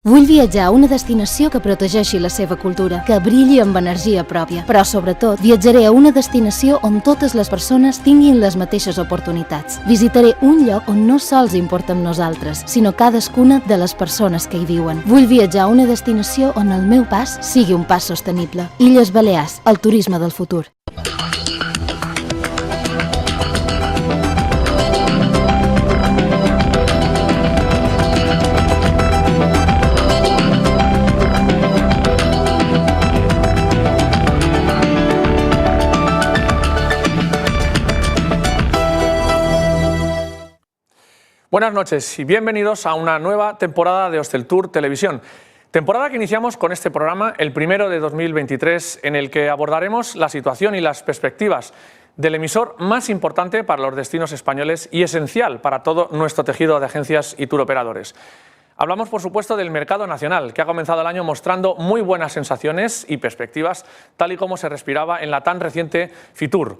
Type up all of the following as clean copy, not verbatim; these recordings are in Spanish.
Vull viatjar a una destinació que protegeixi la seva cultura, que brilli amb energia pròpia, però sobretot viatjaré a una destinació on totes les persones tinguin les mateixes oportunitats. Visitaré un lloc on no sols importa amb nosaltres, sinó cadascuna de les persones que hi viuen. Vull viatjar a una destinació on el meu pas sigui un pas sostenible. Illes Balears, el turisme del futur. Buenas noches y bienvenidos a una nueva temporada de Hosteltour Televisión. Temporada que iniciamos con este programa, el primero de 2023, en el que abordaremos la situación y las perspectivas del emisor más importante para los destinos españoles y esencial para todo nuestro tejido de agencias y touroperadores. Hablamos, por supuesto, del mercado nacional, que ha comenzado el año mostrando muy buenas sensaciones y perspectivas, tal y como se respiraba en la tan reciente Fitur.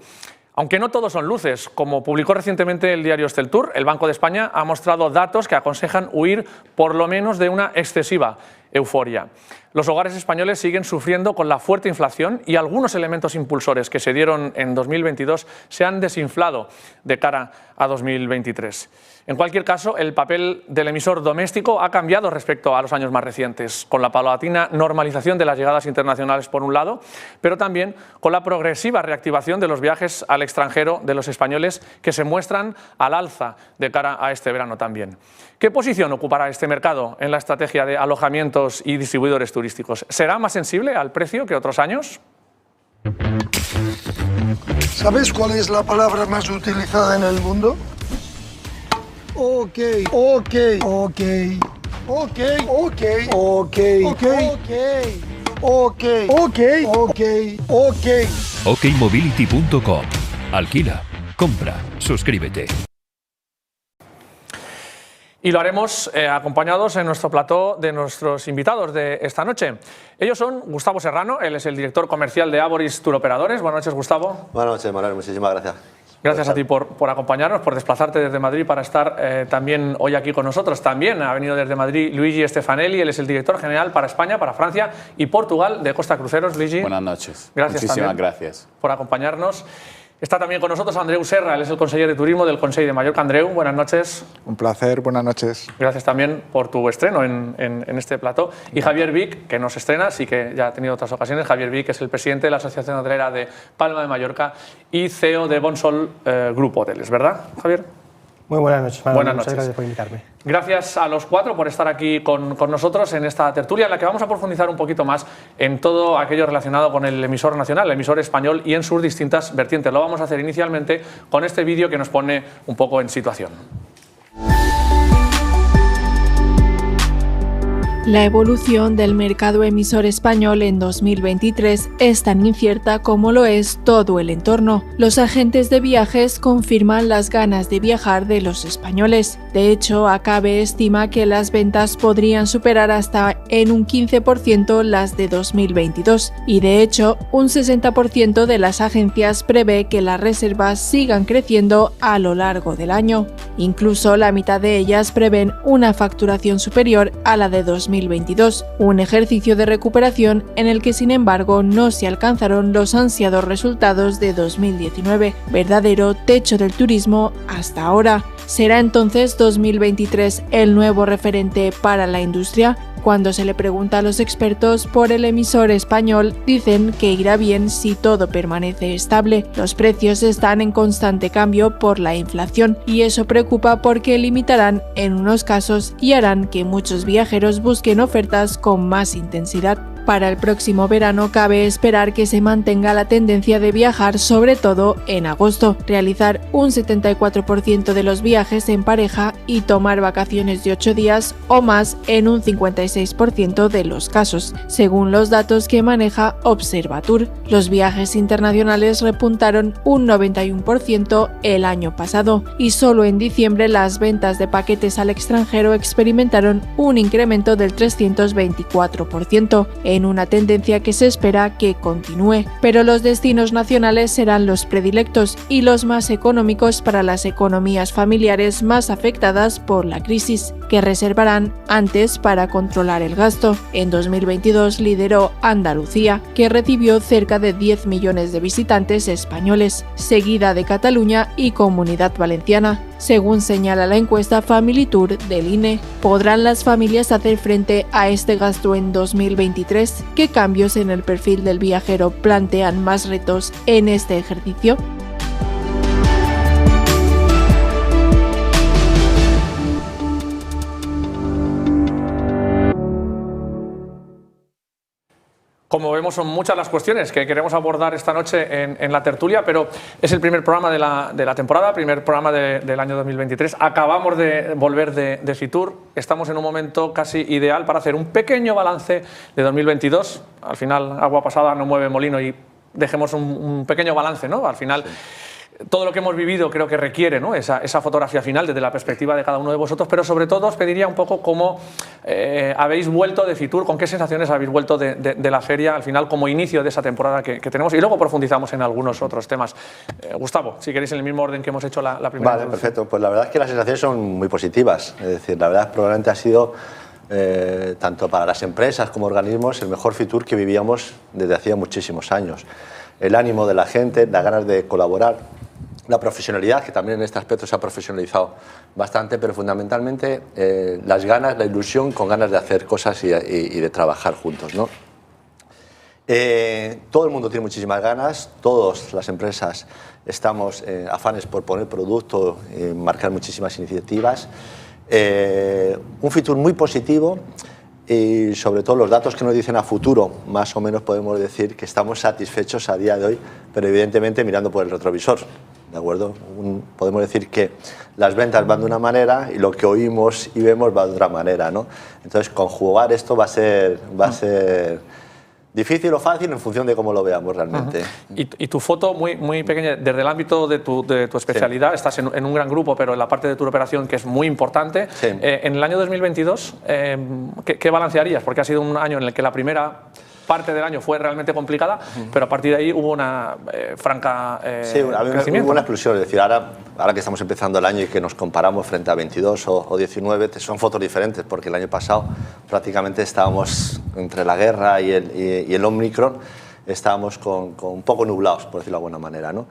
Aunque no todos son luces, como publicó recientemente el diario Hosteltour, el Banco de España ha mostrado datos que aconsejan huir por lo menos de una excesiva euforia. Los hogares españoles siguen sufriendo con la fuerte inflación y algunos elementos impulsores que se dieron en 2022 se han desinflado de cara a 2023. En cualquier caso, el papel del emisor doméstico ha cambiado respecto a los años más recientes, con la paulatina normalización de las llegadas internacionales por un lado, pero también con la progresiva reactivación de los viajes al extranjero de los españoles que se muestran al alza de cara a este verano también. ¿Qué posición ocupará este mercado en la estrategia de alojamientos y distribuidores turísticos? ¿Será más sensible al precio que otros años? ¿Sabes cuál es la palabra más utilizada en el mundo? Ok, ok, ok, ok, ok, ok, ok, ok, ok, ok, ok. okmobility.com. Alquila, compra, suscríbete. Y lo haremos acompañados en nuestro plató de nuestros invitados de esta noche. Ellos son Gustavo Serrano, él es el director comercial de Avoris Touroperadores. Buenas noches, Gustavo. Buenas noches, Manuel, muchísimas gracias. Gracias a ti por acompañarnos, por desplazarte desde Madrid para estar también hoy aquí con nosotros. También ha venido desde Madrid Luigi Stefanelli, él es el director general para España, para Francia y Portugal de Costa Cruceros. Luigi. Buenas noches. Gracias. Muchísimas gracias por acompañarnos. Está también con nosotros Andreu Serra, él es el consejero de turismo del Consell de Mallorca. Andreu, buenas noches. Un placer, buenas noches. Gracias también por tu estreno en este plató. Y Javier Vic, que nos estrena, sí que ya ha tenido otras ocasiones. Javier Vic es el presidente de la Asociación Hotelera de Palma de Mallorca y CEO de Bonsol Group Hoteles, ¿verdad, Javier? Muy buenas noches, Manuel. Buenas Muchas noches. Gracias por invitarme. Gracias a los cuatro por estar aquí con nosotros en esta tertulia en la que vamos a profundizar un poquito más en todo aquello relacionado con el emisor nacional, el emisor español y en sus distintas vertientes. Lo vamos a hacer inicialmente con este vídeo que nos pone un poco en situación. La evolución del mercado emisor español en 2023 es tan incierta como lo es todo el entorno. Los agentes de viajes confirman las ganas de viajar de los españoles. De hecho, Acabe estima que las ventas podrían superar hasta en un 15% las de 2022 y de hecho un 60% de las agencias prevé que las reservas sigan creciendo a lo largo del año. Incluso la mitad de ellas prevén una facturación superior a la de 2022, un ejercicio de recuperación en el que sin embargo no se alcanzaron los ansiados resultados de 2019, verdadero techo del turismo hasta ahora. ¿Será entonces 2023 el nuevo referente para la industria? Cuando se le pregunta a los expertos por el emisor español, dicen que irá bien si todo permanece estable. Los precios están en constante cambio por la inflación y eso preocupa porque limitarán en unos casos y harán que muchos viajeros busquen ofertas con más intensidad. Para el próximo verano cabe esperar que se mantenga la tendencia de viajar, sobre todo en agosto, realizar un 74% de los viajes en pareja y tomar vacaciones de 8 días o más en un 56% de los casos, según los datos que maneja Observatur. Los viajes internacionales repuntaron un 91% el año pasado y solo en diciembre las ventas de paquetes al extranjero experimentaron un incremento del 324%. en una tendencia que se espera que continúe. Pero los destinos nacionales serán los predilectos y los más económicos para las economías familiares más afectadas por la crisis, que reservarán antes para controlar el gasto. En 2022 lideró Andalucía, que recibió cerca de 10 millones de visitantes españoles, seguida de Cataluña y Comunidad Valenciana. Según señala la encuesta Family Tour del INE, ¿podrán las familias hacer frente a este gasto en 2023? ¿Qué cambios en el perfil del viajero plantean más retos en este ejercicio? Como vemos, son muchas las cuestiones que queremos abordar esta noche en la tertulia, pero es el primer programa de la temporada, primer programa del año 2023. Acabamos de volver de Fitur, estamos en un momento casi ideal para hacer un pequeño balance de 2022. Al final, agua pasada no mueve molino y dejemos un pequeño balance, ¿no? Al final... Sí. Todo lo que hemos vivido creo que requiere, ¿no?, esa fotografía final desde la perspectiva de cada uno de vosotros, pero sobre todo os pediría un poco cómo habéis vuelto de Fitur, con qué sensaciones habéis vuelto de la feria al final como inicio de esa temporada que tenemos, y luego profundizamos en algunos otros temas. Gustavo, si queréis en el mismo orden que hemos hecho la primera. Vale, perfecto. Pues la verdad es que las sensaciones son muy positivas. Es decir, la verdad probablemente ha sido, tanto para las empresas como organismos, el mejor Fitur que vivíamos desde hacía muchísimos años. El ánimo de la gente, las ganas de colaborar, la profesionalidad, que también en este aspecto se ha profesionalizado bastante, pero fundamentalmente las ganas, la ilusión con ganas de hacer cosas y de trabajar juntos, ¿no? Todo el mundo tiene muchísimas ganas, todas las empresas estamos afanes por poner producto, marcar muchísimas iniciativas. Un Fitur muy positivo. Y sobre todo los datos que nos dicen a futuro, más o menos podemos decir que estamos satisfechos a día de hoy, pero evidentemente mirando por el retrovisor, ¿de acuerdo? Podemos decir que las ventas van de una manera y lo que oímos y vemos va de otra manera, ¿no? Entonces, conjugar esto va a ser difícil o fácil en función de cómo lo veamos realmente. Y tu foto muy pequeña, desde el ámbito de tu especialidad, sí. Estás en un gran grupo, pero en la parte de tu operación que es muy importante. Sí. En el año 2022, ¿qué balancearías? Porque ha sido un año en el que la primera parte del año fue realmente complicada, pero a partir de ahí hubo una franca crecimiento. Hubo una explosión, es decir, ahora que estamos empezando el año y que nos comparamos frente a 22 o 19, son fotos diferentes, porque el año pasado prácticamente estábamos entre la guerra y el Omicron, estábamos un poco nublados, por decirlo de alguna manera, ¿no?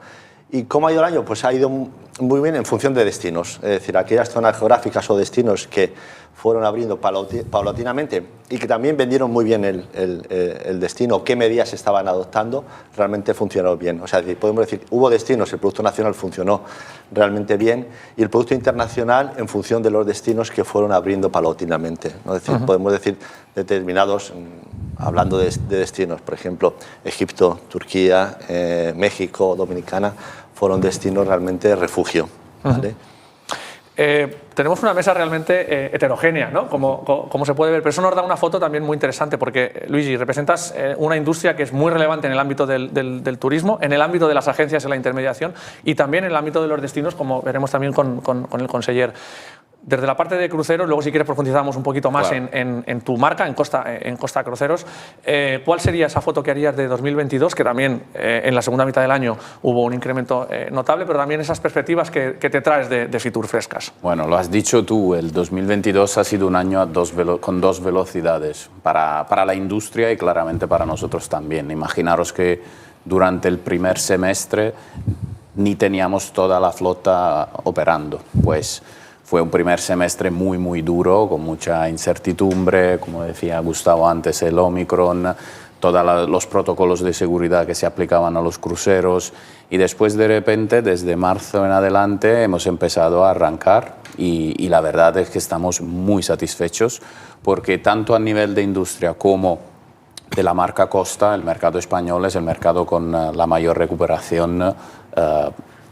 ¿Y cómo ha ido el año? Pues ha ido muy bien en función de destinos, es decir, aquellas zonas geográficas o destinos que fueron abriendo paulatinamente y que también vendieron muy bien el destino, qué medidas se estaban adoptando, realmente funcionó bien. O sea, podemos decir, hubo destinos, el Producto Nacional funcionó realmente bien y el Producto Internacional en función de los destinos que fueron abriendo paulatinamente, ¿no? Es decir, podemos decir determinados, hablando de destinos, por ejemplo, Egipto, Turquía, México, Dominicana, fueron destinos realmente de refugio, ¿vale? Tenemos una mesa realmente heterogénea, ¿no? Como se puede ver, pero eso nos da una foto también muy interesante porque, Luigi, representas una industria que es muy relevante en el ámbito del turismo, en el ámbito de las agencias en la intermediación y también en el ámbito de los destinos, como veremos también con el conseller. Desde la parte de cruceros, luego si quieres profundizamos un poquito más, claro, en tu marca, en Costa Cruceros. ¿Cuál sería esa foto que harías de 2022? Que también en la segunda mitad del año hubo un incremento notable, pero también esas perspectivas que te traes de Fitur frescas. Bueno, lo has dicho tú, el 2022 ha sido un año con dos velocidades para la industria y claramente para nosotros también. Imaginaros que durante el primer semestre ni teníamos toda la flota operando, pues fue un primer semestre muy duro, con mucha incertidumbre, como decía Gustavo antes, el Omicron, todos los protocolos de seguridad que se aplicaban a los cruceros y después de repente, desde marzo en adelante, hemos empezado a arrancar y la verdad es que estamos muy satisfechos porque tanto a nivel de industria como de la marca Costa, el mercado español es el mercado con la mayor recuperación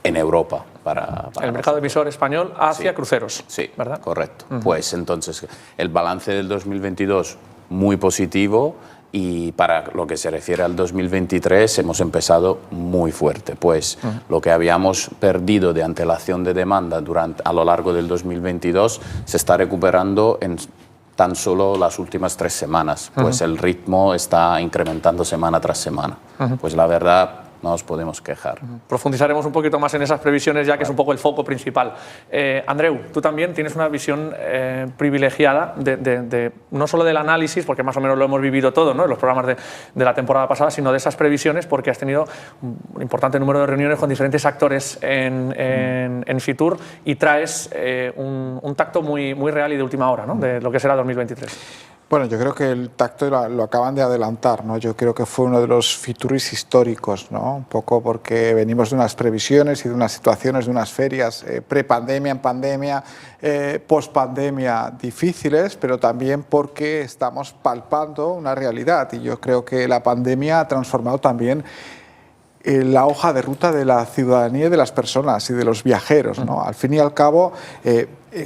en Europa. Para el mercado emisor español hacia sí, cruceros. Sí, ¿verdad? Correcto. Pues entonces el balance del 2022 muy positivo y para lo que se refiere al 2023 hemos empezado muy fuerte. Pues lo que habíamos perdido de antelación de demanda a lo largo del 2022 se está recuperando en tan solo las últimas 3 semanas, pues el ritmo está incrementando semana tras semana. Pues la verdad, no nos podemos quejar. Profundizaremos un poquito más en esas previsiones, ya que es un poco el foco principal. Andreu, tú también tienes una visión privilegiada no solo del análisis, porque más o menos lo hemos vivido todo, ¿no?, en los programas de la temporada pasada, sino de esas previsiones, porque has tenido un importante número de reuniones con diferentes actores en Fitur y traes un tacto muy real y de última hora, ¿no?, de lo que será 2023. Bueno, yo creo que el tacto lo acaban de adelantar, ¿no? Yo creo que fue uno de los Fituris históricos, ¿no? Un poco porque venimos de unas previsiones y de unas situaciones, de unas ferias pre-pandemia, en pandemia, post-pandemia difíciles, pero también porque estamos palpando una realidad y yo creo que la pandemia ha transformado también la hoja de ruta de la ciudadanía y de las personas y de los viajeros, ¿no? Al fin y al cabo,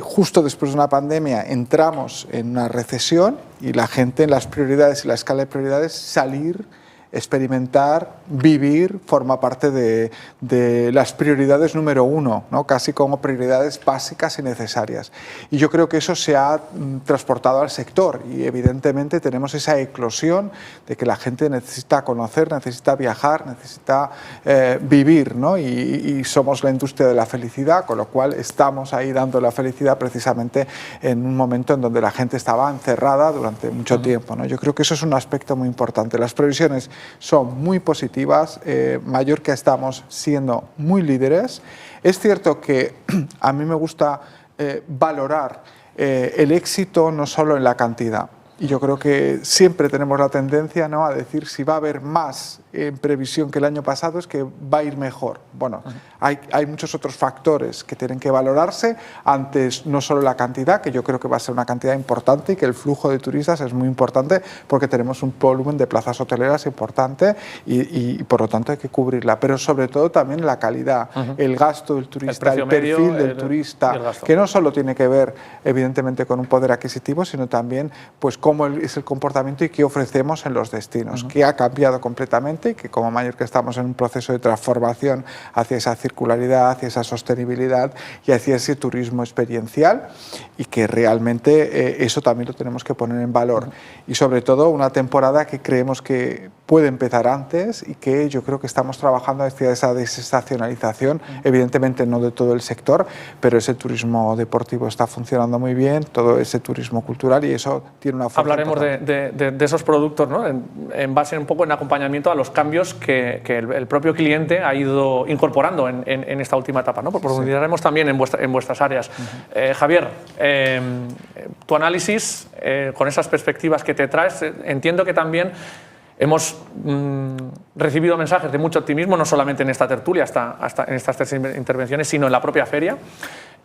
justo después de una pandemia entramos en una recesión y la gente en las prioridades y la escala de prioridades salir, experimentar, vivir, forma parte de las prioridades número 1, ¿no? Casi como prioridades básicas y necesarias. Y yo creo que eso se ha transportado al sector y evidentemente tenemos esa eclosión de que la gente necesita conocer, necesita viajar, necesita vivir, ¿no? Y somos la industria de la felicidad, con lo cual estamos ahí dando la felicidad precisamente en un momento en donde la gente estaba encerrada durante mucho tiempo, ¿no? Yo creo que eso es un aspecto muy importante. Las previsiones son muy positivas, Mallorca estamos siendo muy líderes. Es cierto que a mí me gusta valorar el éxito no solo en la cantidad. Y yo creo que siempre tenemos la tendencia, ¿no?, a decir si va a haber más en previsión que el año pasado es que va a ir mejor. Bueno, hay muchos otros factores que tienen que valorarse antes, no solo la cantidad, que yo creo que va a ser una cantidad importante y que el flujo de turistas es muy importante porque tenemos un volumen de plazas hoteleras importante y por lo tanto hay que cubrirla, pero sobre todo también la calidad, el gasto del turista, el perfil del turista, que no solo tiene que ver evidentemente con un poder adquisitivo, sino también pues cómo es el comportamiento y qué ofrecemos en los destinos, que ha cambiado completamente y que como Mallorca estamos en un proceso de transformación hacia esa circularidad, hacia esa sostenibilidad y hacia ese turismo experiencial y que realmente eso también lo tenemos que poner en valor. Y sobre todo una temporada que creemos que puede empezar antes y que yo creo que estamos trabajando hacia esa desestacionalización, evidentemente no de todo el sector, pero ese turismo deportivo está funcionando muy bien, todo ese turismo cultural y eso tiene una fuerza. Hablaremos de esos productos, ¿no?, en base un poco en acompañamiento a los cambios que el propio cliente ha ido incorporando en esta última etapa, ¿no? Profundizaremos también en vuestras áreas. Javier, tu análisis con esas perspectivas que te traes, entiendo que también hemos recibido mensajes de mucho optimismo, no solamente en esta tertulia, hasta en estas 3 intervenciones, sino en la propia feria.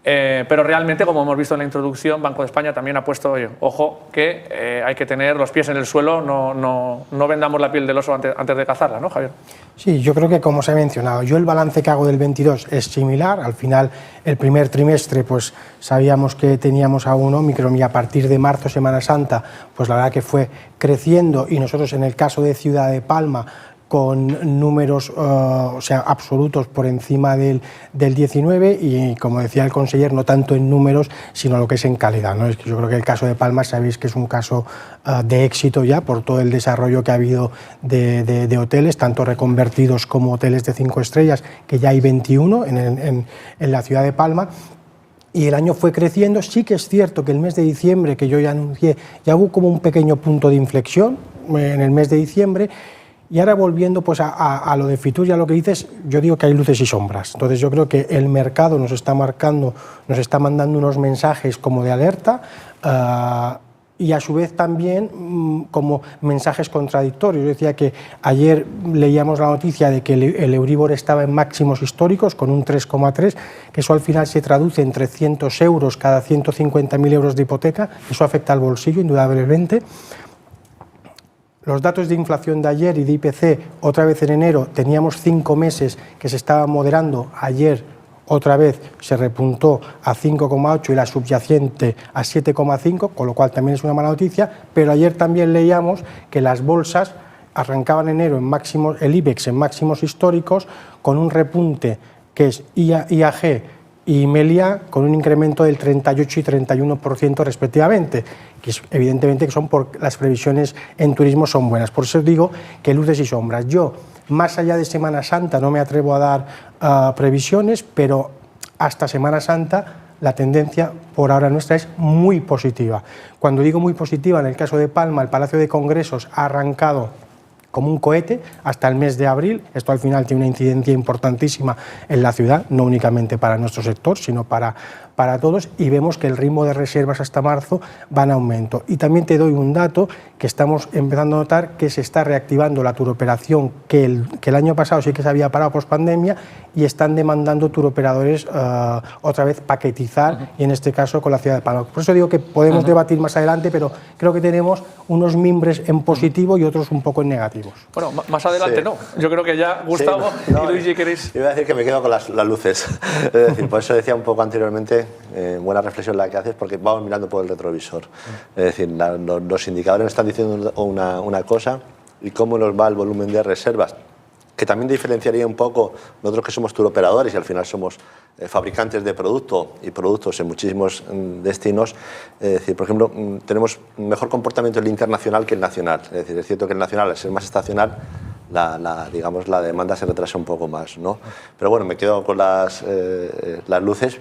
Pero realmente, como hemos visto en la introducción, Banco de España también ha puesto, oye, ojo, que hay que tener los pies en el suelo, no vendamos la piel del oso antes de cazarla, ¿no, Javier? Sí, yo creo que como se ha mencionado, yo el balance que hago del 22 es similar. Al final, el primer trimestre, pues sabíamos que teníamos a un Ómicron y a partir de marzo, Semana Santa, pues la verdad que fue creciendo y nosotros en el caso de Ciudad de Palma, con números absolutos por encima del 19 y, como decía el conseller, no tanto en números, sino lo que es en calidad, ¿no? Es que yo creo que el caso de Palma, sabéis que es un caso de éxito ya por todo el desarrollo que ha habido de hoteles, tanto reconvertidos como hoteles de 5 estrellas, que ya hay 21 en la ciudad de Palma. Y el año fue creciendo. Sí que es cierto que el mes de diciembre, que yo ya anuncié, ya hubo como un pequeño punto de inflexión en el mes de diciembre. Y ahora volviendo pues a lo de Fitur y a lo que dices, yo digo que hay luces y sombras. Entonces yo creo que el mercado nos está marcando, nos está mandando unos mensajes como de alerta y a su vez también como mensajes contradictorios. Yo decía que ayer leíamos la noticia de que el Euribor estaba en máximos históricos con un 3,3, que eso al final se traduce en 300 euros cada 150.000 euros de hipoteca. Eso afecta al bolsillo indudablemente. Los datos de inflación de ayer y de IPC, otra vez en enero, teníamos 5 meses que se estaban moderando. Ayer, otra vez, se repuntó a 5,8 y la subyacente a 7,5, con lo cual también es una mala noticia. Pero ayer también leíamos que las bolsas arrancaban enero en máximos, el IBEX en máximos históricos, con un repunte que es IAG y Meliá con un incremento del 38 y 31% respectivamente, que es evidentemente que son por las previsiones en turismo son buenas. Por eso digo que luces y sombras. Yo, más allá de Semana Santa, no me atrevo a dar previsiones, pero hasta Semana Santa la tendencia por ahora nuestra es muy positiva. Cuando digo muy positiva, en el caso de Palma, el Palacio de Congresos ha arrancado como un cohete hasta el mes de abril. Esto al final tiene una incidencia importantísima en la ciudad, no únicamente para nuestro sector, sino para todos, y vemos que el ritmo de reservas hasta marzo va en aumento. Y también te doy un dato que estamos empezando a notar, que se está reactivando la turoperación, que el año pasado sí que se había parado pospandemia, y están demandando turoperadores otra vez paquetizar, y en este caso con la ciudad de Palma. Por eso digo que podemos debatir más adelante, pero creo que tenemos unos mimbres en positivo y otros un poco en negativos. Bueno, más adelante no. Yo creo que ya Gustavo y Luigi queréis... Iba a decir que me quedo con las luces. Es decir, por eso decía un poco anteriormente, buena reflexión la que haces, porque vamos mirando por el retrovisor. Es deces los indicadores están diciendo una cosa, y cómo nos va el volumen de reservas, que también diferenciaría un poco nosotros que somos turoperadores y al final somos fabricantes de producto y productos en muchísimos destinos. Es decir, por ejemplo, tenemos mejor comportamiento el internacional que el nacional. Es decir, es cierto que el nacional, al ser más estacional, digamos, la demanda se retrasa un poco más, ¿no? Pero bueno, me quedo con las luces,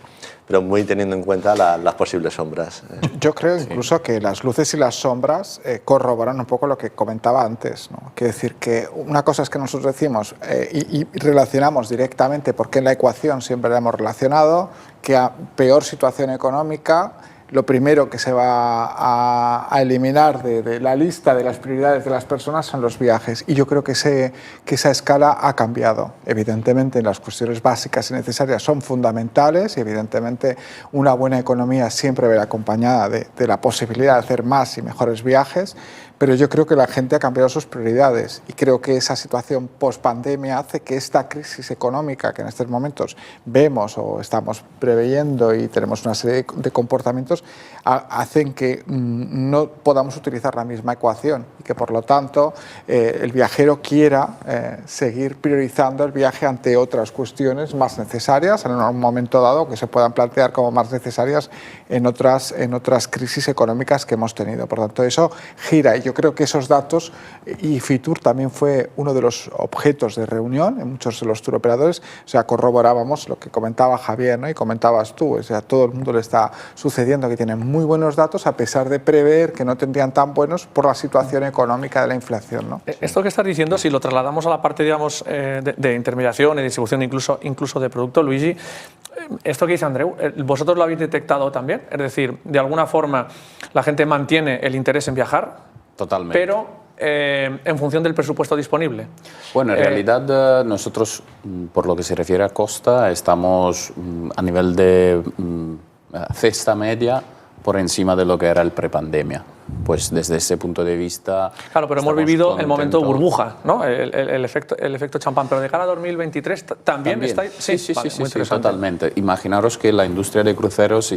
pero muy teniendo en cuenta las posibles sombras. Yo creo incluso que las luces y las sombras corroboran un poco lo que comentaba antes, ¿no? Quiero decir que una cosa es que nosotros decimos y relacionamos directamente, porque en la ecuación siempre la hemos relacionado, que a peor situación económica, lo primero que se va a eliminar de la lista de las prioridades de las personas son los viajes. Y yo creo que esa escala ha cambiado. Evidentemente, las cuestiones básicas y necesarias son fundamentales y evidentemente una buena economía siempre va acompañada de la posibilidad de hacer más y mejores viajes, pero yo creo que la gente ha cambiado sus prioridades y creo que esa situación post-pandemia hace que esta crisis económica que en estos momentos vemos o estamos preveyendo y tenemos una serie de comportamientos hacen que no podamos utilizar la misma ecuación y que por lo tanto el viajero quiera seguir priorizando el viaje ante otras cuestiones más necesarias en un momento dado que se puedan plantear como más necesarias en otras crisis económicas que hemos tenido. Por tanto, eso gira y yo creo que esos datos, y Fitur también fue uno de los objetos de reunión en muchos de los turoperadores, o sea, corroborábamos lo que comentaba Javier, ¿no? Y comentabas tú, o sea, a todo el mundo le está sucediendo que tienen muy buenos datos a pesar de prever que no tendrían tan buenos por la situación económica de la inflación, ¿no? Esto que estás diciendo, si lo trasladamos a la parte, digamos, de intermediación y distribución incluso de producto, Luigi, esto que dice Andreu, ¿vosotros lo habéis detectado también? Es decir, de alguna forma la gente mantiene el interés en viajar, totalmente, pero en función del presupuesto disponible. Bueno, en realidad nosotros, por lo que se refiere a costa, estamos a nivel de cesta media por encima de lo que era el prepandemia. Pues desde ese punto de vista... Claro, pero hemos vivido el momento burbuja, ¿no? El efecto champán, pero de cara a 2023 también está... Sí, totalmente. Imaginaros que la industria de cruceros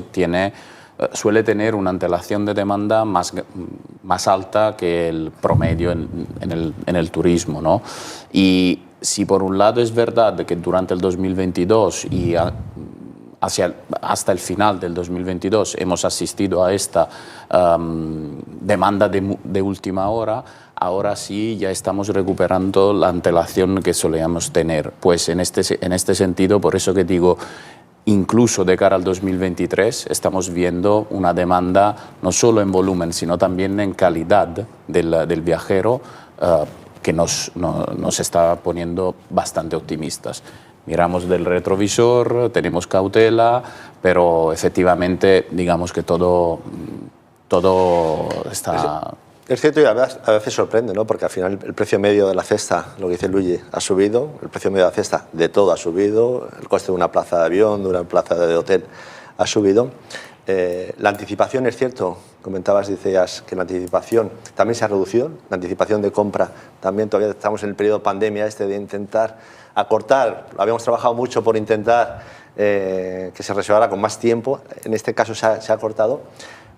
suele tener una antelación de demanda más alta que el promedio en el turismo, ¿no? Y si por un lado es verdad que durante el 2022 y hasta el final del 2022 hemos asistido a esta demanda de última hora, ahora sí ya estamos recuperando la antelación que solíamos tener. Pues en este sentido, por eso que digo, incluso de cara al 2023 estamos viendo una demanda no solo en volumen, sino también en calidad del viajero que nos está poniendo bastante optimistas. Miramos del retrovisor, tenemos cautela, pero efectivamente digamos que todo está... Es cierto y a veces sorprende, ¿no? Porque al final el precio medio de la cesta, lo que dice Luigi, ha subido, el precio medio de la cesta de todo ha subido, el coste de una plaza de avión, de una plaza de hotel ha subido. La anticipación, es cierto, decías que la anticipación también se ha reducido, la anticipación de compra también, todavía estamos en el periodo pandemia de intentar acortar, habíamos trabajado mucho por intentar que se reservara con más tiempo, en este caso se ha cortado.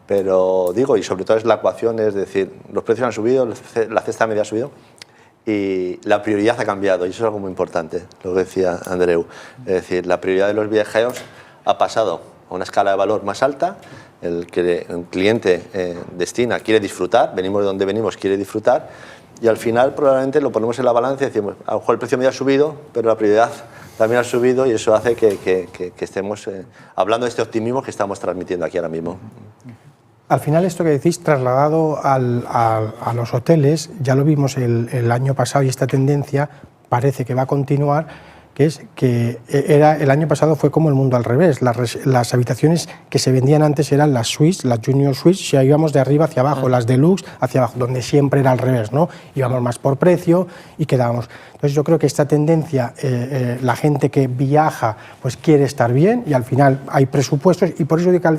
Pero digo, y sobre todo es la ecuación, es decir, los precios han subido, la cesta media ha subido y la prioridad ha cambiado, y eso es algo muy importante, lo que decía Andreu. Es decir, la prioridad de los viajeros ha pasado a una escala de valor más alta, el que el cliente destina quiere disfrutar, venimos de donde venimos, quiere disfrutar, y al final probablemente lo ponemos en la balanza y decimos, a lo mejor el precio medio ha subido, pero la prioridad también ha subido, y eso hace que estemos hablando de este optimismo que estamos transmitiendo aquí ahora mismo. Al final, esto que decís, trasladado a los hoteles, ya lo vimos el año pasado, y esta tendencia parece que va a continuar, que es que el año pasado fue como el mundo al revés. Las habitaciones que se vendían antes eran las suites, las junior suites, si íbamos de arriba hacia abajo, las deluxe hacia abajo, donde siempre era al revés, ¿no? Íbamos más por precio y quedábamos. Entonces yo creo que esta tendencia, la gente que viaja pues quiere estar bien, y al final hay presupuestos, y por eso digo que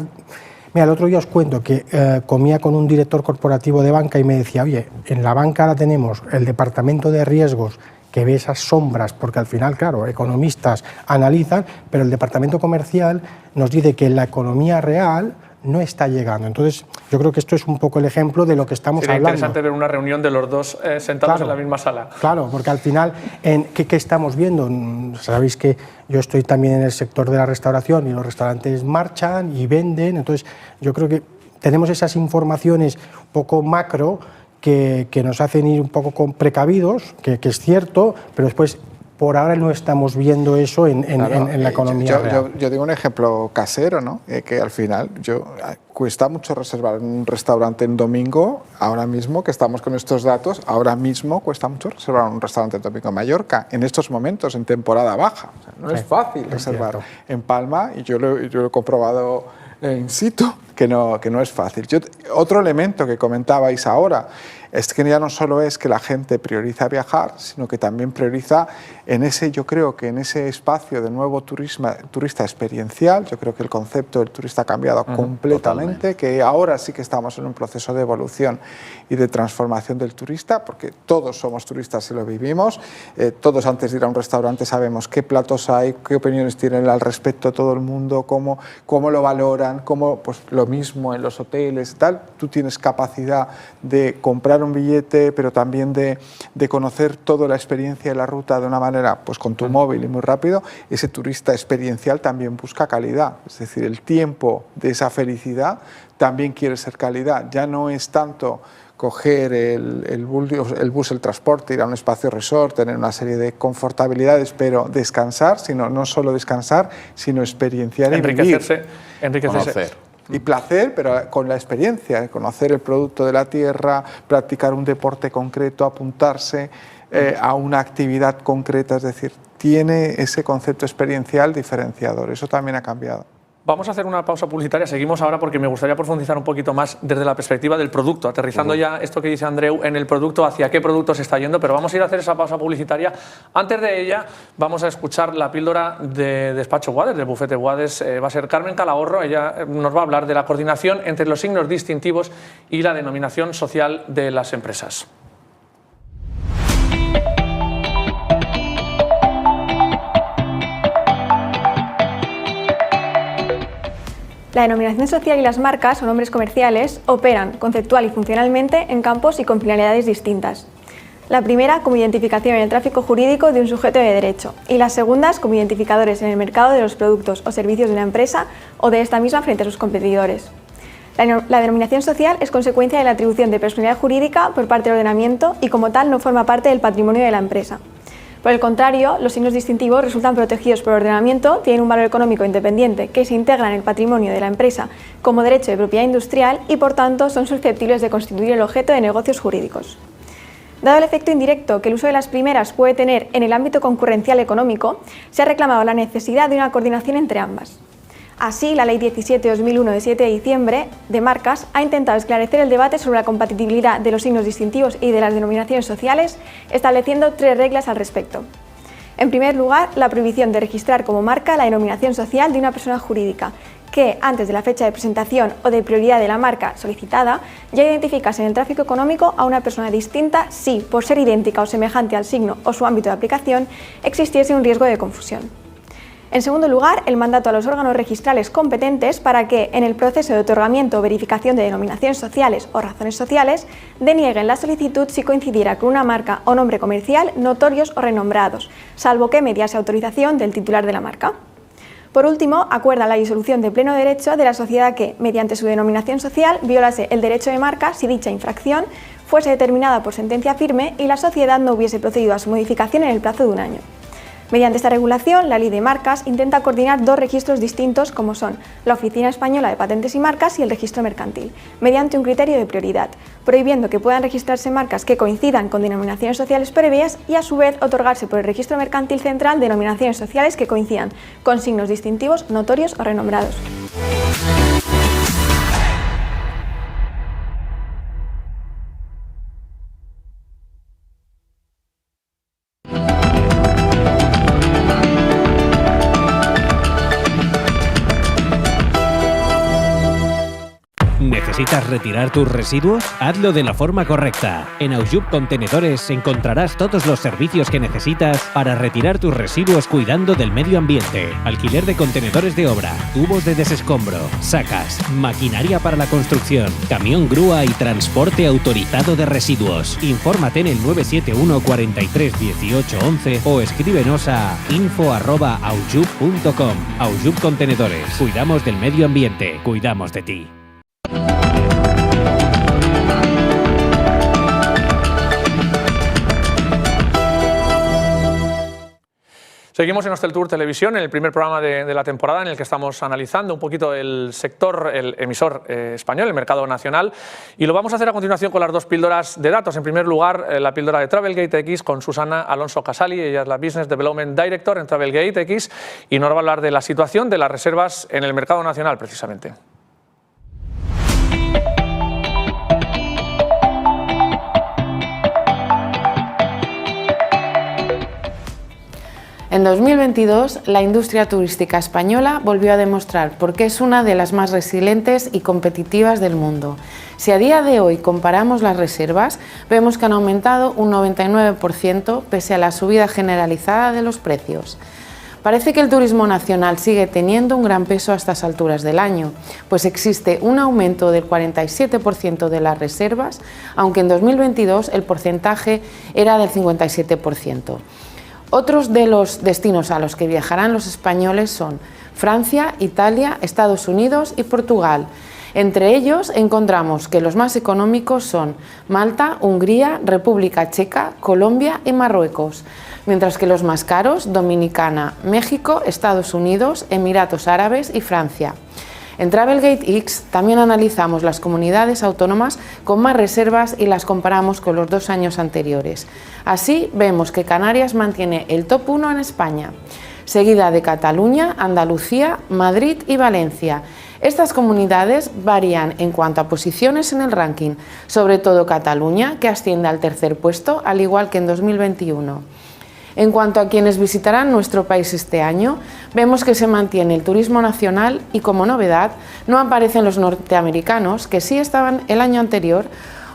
mira, el otro día os cuento que comía con un director corporativo de banca y me decía, oye, en la banca ahora tenemos el departamento de riesgos que ve esas sombras, porque al final, claro, economistas analizan, pero el departamento comercial nos dice que la economía real no está llegando. Entonces, yo creo que esto es un poco el ejemplo de lo que estamos hablando. Sería interesante ver una reunión de los dos sentados en la misma sala. Claro, porque al final, ¿qué estamos viendo? Sabéis que yo estoy también en el sector de la restauración, y los restaurantes marchan y venden, entonces yo creo que tenemos esas informaciones un poco macro que nos hacen ir un poco precavidos, que es cierto, pero después por ahora no estamos viendo eso en la economía real. Yo digo un ejemplo casero, ¿no? Que al final cuesta mucho reservar un restaurante en domingo, ahora mismo que estamos con estos datos, ahora mismo cuesta mucho reservar un restaurante en domingo en Mallorca, en estos momentos, en temporada baja. O sea, no es fácil reservar en Palma, y yo lo he comprobado in situ, que no es fácil. Otro elemento que comentabais ahora es que ya no solo es que la gente prioriza viajar, sino que también prioriza yo creo que en ese espacio de nuevo turista experiencial. Yo creo que el concepto del turista ha cambiado completamente, totalmente. Que ahora sí que estamos en un proceso de evolución y de transformación del turista, porque todos somos turistas y lo vivimos. Todos antes de ir a un restaurante sabemos qué platos hay, qué opiniones tienen al respecto todo el mundo, cómo lo valoran, pues lo mismo en los hoteles y tal. Tú tienes capacidad de comprar un billete, pero también de conocer toda la experiencia de la ruta de una manera, pues con tu móvil y muy rápido. Ese turista experiencial también busca calidad, es decir, el tiempo de esa felicidad también quiere ser calidad. Ya no es tanto coger el bus, el transporte, ir a un espacio resort, tener una serie de confortabilidades, pero descansar, sino no solo descansar, sino experienciar y vivir. Enriquecerse. Y placer, pero con la experiencia, conocer el producto de la tierra, practicar un deporte concreto, apuntarse a una actividad concreta, es decir, tiene ese concepto experiencial diferenciador. Eso también ha cambiado. Vamos a hacer una pausa publicitaria, seguimos ahora porque me gustaría profundizar un poquito más desde la perspectiva del producto, aterrizando ya esto que dice Andreu en el producto, hacia qué producto se está yendo, pero vamos a ir a hacer esa pausa publicitaria. Antes de ella vamos a escuchar la píldora de Despacho Guades, del bufete Guades. Va a ser Carmen Calahorro, ella nos va a hablar de la coordinación entre los signos distintivos y la denominación social de las empresas. La denominación social y las marcas o nombres comerciales operan conceptual y funcionalmente en campos y con finalidades distintas. La primera como identificación en el tráfico jurídico de un sujeto de derecho, y las segundas como identificadores en el mercado de los productos o servicios de una empresa o de esta misma frente a sus competidores. La denominación social es consecuencia de la atribución de personalidad jurídica por parte del ordenamiento y como tal no forma parte del patrimonio de la empresa. Por el contrario, los signos distintivos resultan protegidos por ordenamiento, tienen un valor económico independiente que se integra en el patrimonio de la empresa como derecho de propiedad industrial y por tanto son susceptibles de constituir el objeto de negocios jurídicos. Dado el efecto indirecto que el uso de las primeras puede tener en el ámbito concurrencial económico, se ha reclamado la necesidad de una coordinación entre ambas. Así, la Ley 17/2001 de 7 de diciembre de marcas ha intentado esclarecer el debate sobre la compatibilidad de los signos distintivos y de las denominaciones sociales, estableciendo 3 reglas al respecto. En primer lugar, la prohibición de registrar como marca la denominación social de una persona jurídica, que antes de la fecha de presentación o de prioridad de la marca solicitada, ya identificase en el tráfico económico a una persona distinta si, por ser idéntica o semejante al signo o su ámbito de aplicación, existiese un riesgo de confusión. En segundo lugar, el mandato a los órganos registrales competentes para que, en el proceso de otorgamiento o verificación de denominaciones sociales o razones sociales, denieguen la solicitud si coincidiera con una marca o nombre comercial notorios o renombrados, salvo que mediase autorización del titular de la marca. Por último, acuerda la disolución de pleno derecho de la sociedad que, mediante su denominación social, violase el derecho de marca si dicha infracción fuese determinada por sentencia firme y la sociedad no hubiese procedido a su modificación en el plazo de un año. Mediante esta regulación, la Ley de Marcas intenta coordinar dos registros distintos como son la Oficina Española de Patentes y Marcas y el Registro Mercantil, mediante un criterio de prioridad, prohibiendo que puedan registrarse marcas que coincidan con denominaciones sociales previas y a su vez otorgarse por el Registro Mercantil Central denominaciones sociales que coincidan con signos distintivos notorios o renombrados. ¿Necesitas retirar tus residuos? Hazlo de la forma correcta. En Aujup Contenedores encontrarás todos los servicios que necesitas para retirar tus residuos cuidando del medio ambiente. Alquiler de contenedores de obra, tubos de desescombro, sacas, maquinaria para la construcción, camión grúa y transporte autorizado de residuos. Infórmate en el 971 43 18 11 o escríbenos a info@aujup.com. Aujup Contenedores. Cuidamos del medio ambiente. Cuidamos de ti. Seguimos en Hostel Tour Televisión, en el primer programa de la temporada en el que estamos analizando un poquito el sector, el emisor español, el mercado nacional, y lo vamos a hacer a continuación con las dos píldoras de datos. En primer lugar, la píldora de Travelgate X con Susana Alonso Casali, ella es la Business Development Director en Travelgate X y nos va a hablar de la situación de las reservas en el mercado nacional precisamente. En 2022, la industria turística española volvió a demostrar por qué es una de las más resilientes y competitivas del mundo. Si a día de hoy comparamos las reservas, vemos que han aumentado un 99% pese a la subida generalizada de los precios. Parece que el turismo nacional sigue teniendo un gran peso a estas alturas del año, pues existe un aumento del 47% de las reservas, aunque en 2022 el porcentaje era del 57%. Otros de los destinos a los que viajarán los españoles son Francia, Italia, Estados Unidos y Portugal. Entre ellos encontramos que los más económicos son Malta, Hungría, República Checa, Colombia y Marruecos, mientras que los más caros, Dominicana, México, Estados Unidos, Emiratos Árabes y Francia. En Travelgate X también analizamos las comunidades autónomas con más reservas y las comparamos con los 2 años anteriores. Así vemos que Canarias mantiene el top 1 en España, seguida de Cataluña, Andalucía, Madrid y Valencia. Estas comunidades varían en cuanto a posiciones en el ranking, sobre todo Cataluña, que asciende al 3er puesto, al igual que en 2021. En cuanto a quienes visitarán nuestro país este año, vemos que se mantiene el turismo nacional y, como novedad, no aparecen los norteamericanos, que sí estaban el año anterior,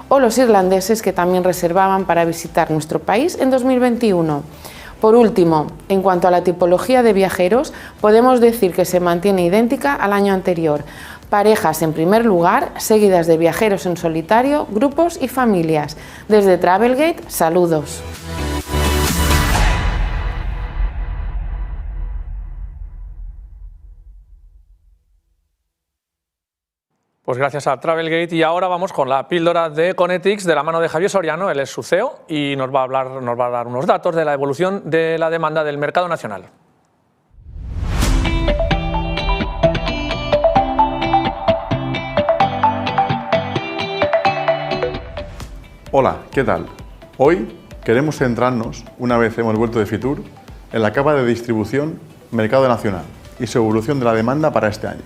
o los irlandeses, que también reservaban para visitar nuestro país en 2021. Por último, en cuanto a la tipología de viajeros, podemos decir que se mantiene idéntica al año anterior. Parejas en primer lugar, seguidas de viajeros en solitario, grupos y familias. Desde Travelgate, saludos. Pues gracias a Travelgate y ahora vamos con la píldora de Econetics de la mano de Javier Soriano, él es su CEO y nos va a dar unos datos de la evolución de la demanda del mercado nacional. Hola, ¿qué tal? Hoy queremos centrarnos, una vez hemos vuelto de Fitur, en la capa de distribución mercado nacional y su evolución de la demanda para este año.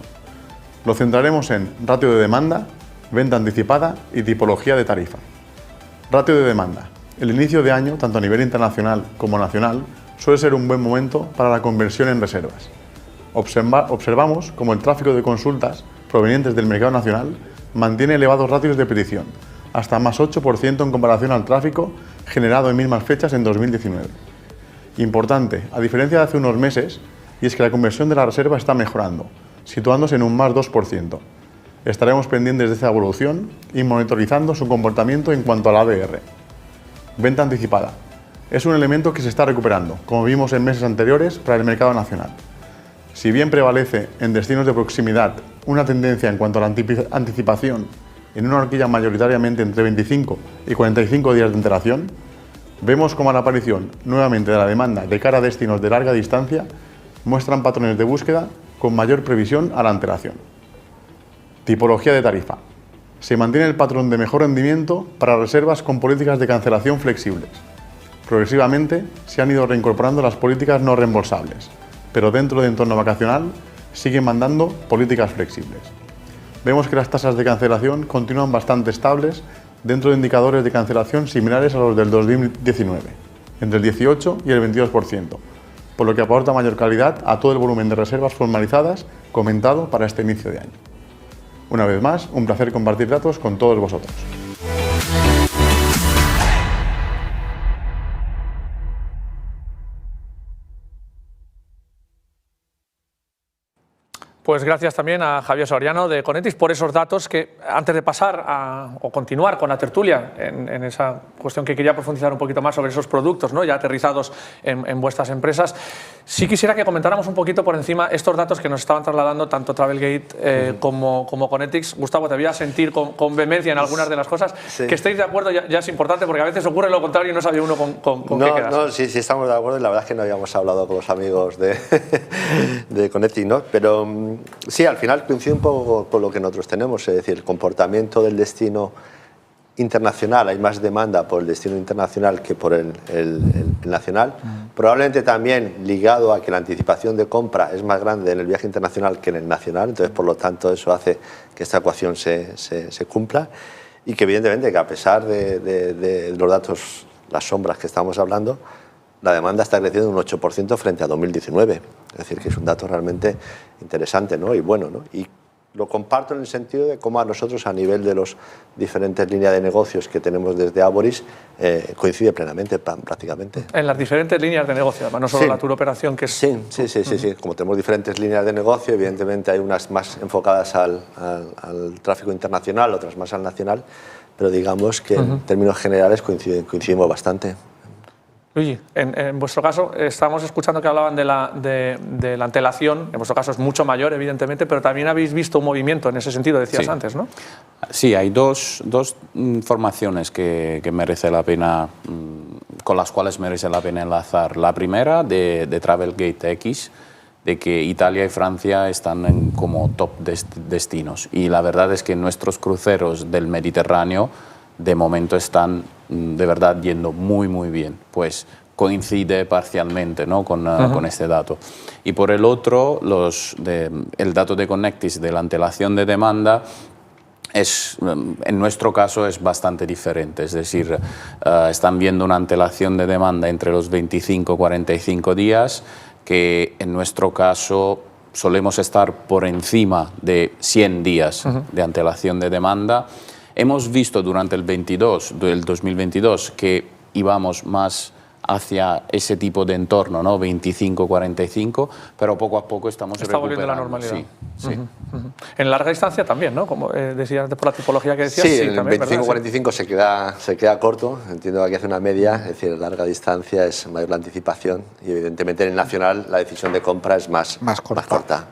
Lo centraremos en ratio de demanda, venta anticipada y tipología de tarifa. Ratio de demanda. El inicio de año, tanto a nivel internacional como nacional, suele ser un buen momento para la conversión en reservas. Observamos como el tráfico de consultas provenientes del mercado nacional mantiene elevados ratios de petición, hasta más 8% en comparación al tráfico generado en mismas fechas en 2019. Importante, a diferencia de hace unos meses, y es que la conversión de la reserva está mejorando, situándose en un más 2%. Estaremos pendientes de esta evolución y monitorizando su comportamiento en cuanto al ADR. Venta anticipada. Es un elemento que se está recuperando, como vimos en meses anteriores para el mercado nacional. Si bien prevalece en destinos de proximidad una tendencia en cuanto a la anticipación en una horquilla mayoritariamente entre 25 y 45 días de antelación, vemos como la aparición nuevamente de la demanda de cara a destinos de larga distancia muestran patrones de búsqueda con mayor previsión a la antelación. Tipología de tarifa. Se mantiene el patrón de mejor rendimiento para reservas con políticas de cancelación flexibles. Progresivamente se han ido reincorporando las políticas no reembolsables, pero dentro del entorno vacacional siguen mandando políticas flexibles. Vemos que las tasas de cancelación continúan bastante estables dentro de indicadores de cancelación similares a los del 2019, entre el 18 y el 22%, por lo que aporta mayor calidad a todo el volumen de reservas formalizadas comentado para este inicio de año. Una vez más, un placer compartir datos con todos vosotros. Pues gracias también a Javier Soriano de Connectix por esos datos que, antes de pasar o continuar con la tertulia en esa cuestión que quería profundizar un poquito más sobre esos productos, ¿no?, ya aterrizados en vuestras empresas, sí quisiera que comentáramos un poquito por encima estos datos que nos estaban trasladando tanto Travelgate como Connectix. Gustavo, te voy a sentir con vehemencia en algunas de las cosas. Sí. Que estéis de acuerdo ya es importante, porque a veces ocurre lo contrario y no sabe uno con qué quedarse. No, sí estamos de acuerdo, y la verdad es que no habíamos hablado con los amigos de Connectix, ¿no? Pero sí, al final coincide un poco con lo que nosotros tenemos, es decir, el comportamiento del destino internacional. Hay más demanda por el destino internacional que por el nacional. Probablemente también ligado a que la anticipación de compra es más grande en el viaje internacional que en el nacional, entonces por lo tanto eso hace que esta ecuación se cumpla, y que evidentemente que a pesar de los datos, las sombras que estamos hablando, la demanda está creciendo un 8% frente a 2019. Es decir, que es un dato realmente interesante, ¿no?, y bueno, ¿no? Y lo comparto en el sentido de cómo a nosotros, a nivel de las diferentes líneas de negocios que tenemos desde Aboris, coincide plenamente, prácticamente. En las diferentes líneas de negocio, no solo la tour operación, que es... Sí. Como tenemos diferentes líneas de negocio, evidentemente hay unas más enfocadas al tráfico internacional, otras más al nacional, pero digamos que en términos generales coincidimos bastante. Luigi, en vuestro caso, estamos escuchando que hablaban de la antelación. En vuestro caso es mucho mayor, evidentemente, pero también habéis visto un movimiento en ese sentido, decías antes, ¿no? Sí, hay dos informaciones que merece la pena, con las cuales merece la pena enlazar. La primera, de Travelgate X, de que Italia y Francia están como top destinos. Y la verdad es que nuestros cruceros del Mediterráneo de momento están de verdad yendo muy bien, pues coincide parcialmente, ¿no?, con este dato. Y por el otro, el dato de Connectix de la antelación de demanda en nuestro caso es bastante diferente, es decir, están viendo una antelación de demanda entre los 25 y 45 días, que en nuestro caso solemos estar por encima de 100 días de antelación de demanda. Hemos visto durante el 2022 que íbamos más hacia ese tipo de entorno, ¿no?, 25-45, pero poco a poco estamos recuperando. Está volviendo a la normalidad. Sí. En larga distancia también, ¿no?, como decías por la tipología que decías. Sí, en el 25-45 se queda corto. Entiendo que aquí hace una media, es decir, en larga distancia es mayor la anticipación, y evidentemente en el nacional la decisión de compra es más corta.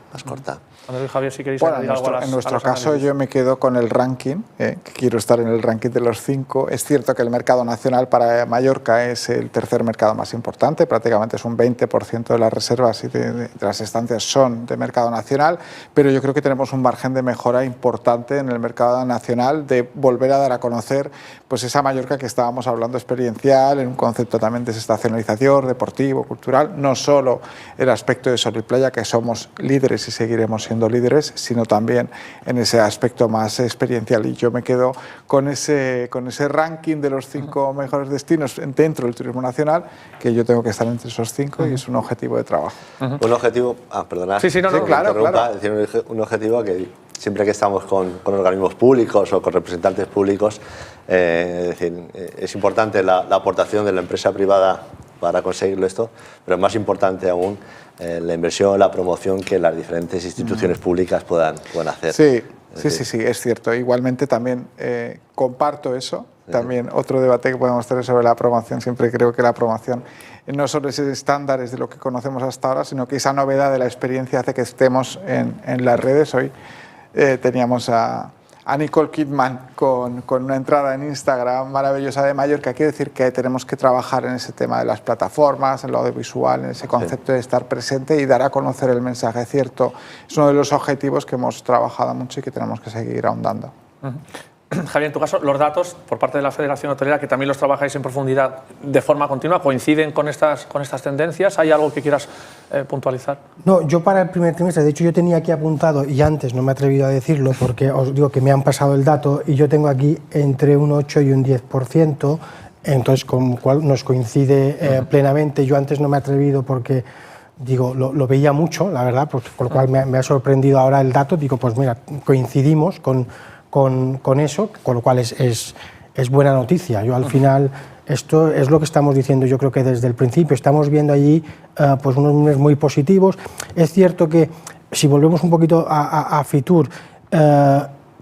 Andrés y Javier, si queréis bueno, añadir algo en nuestro caso yo me quedo con el ranking, que quiero estar en el ranking de los 5. Es cierto que el mercado nacional para Mallorca es el tercer mercado más importante, prácticamente es un 20% de las reservas y de las estancias son de mercado nacional, pero yo creo que tenemos un margen de mejora importante en el mercado nacional, de volver a dar a conocer pues esa Mallorca que estábamos hablando, experiencial, en un concepto también de desestacionalización, deportivo, cultural, no solo el aspecto de sol y playa, que somos líderes y seguiremos siendo líderes, sino también en ese aspecto más experiencial. Y yo me quedo con ese ranking de los 5 mejores destinos dentro del turismo nacional, que yo tengo que estar entre esos 5 y es un objetivo de trabajo. Un objetivo, perdona, claro. Es decir, un objetivo que siempre que estamos con organismos públicos o con representantes públicos, es importante la aportación de la empresa privada para conseguirlo esto, pero es más importante aún la inversión, la promoción que las diferentes instituciones públicas puedan hacer. Sí, es cierto. Igualmente también comparto eso, también otro debate que podemos tener sobre la promoción. Siempre creo que la promoción no solo es estándares de lo que conocemos hasta ahora, sino que esa novedad de la experiencia hace que estemos en las redes. Hoy teníamos a Nicole Kidman con una entrada en Instagram maravillosa de Mallorca. Quiere decir que tenemos que trabajar en ese tema de las plataformas, en lo audiovisual, en ese concepto de estar presente y dar a conocer el mensaje cierto. Es uno de los objetivos que hemos trabajado mucho y que tenemos que seguir ahondando. Javier, en tu caso, los datos por parte de la Federación Hotelera, que también los trabajáis en profundidad de forma continua, ¿coinciden con estas tendencias? ¿Hay algo que quieras puntualizar? No, yo para el primer trimestre, de hecho yo tenía aquí apuntado, y antes no me he atrevido a decirlo porque os digo que me han pasado el dato, y yo tengo aquí entre un 8 y un 10%, entonces con lo cual nos coincide plenamente. Yo antes no me he atrevido porque digo, lo veía mucho, la verdad, pues, con lo cual me ha sorprendido ahora el dato. Digo, pues mira, coincidimos con eso, con lo cual es buena noticia. Yo al final, esto es lo que estamos diciendo, yo creo que desde el principio estamos viendo allí pues unos números muy positivos. Es cierto que si volvemos un poquito a Fitur,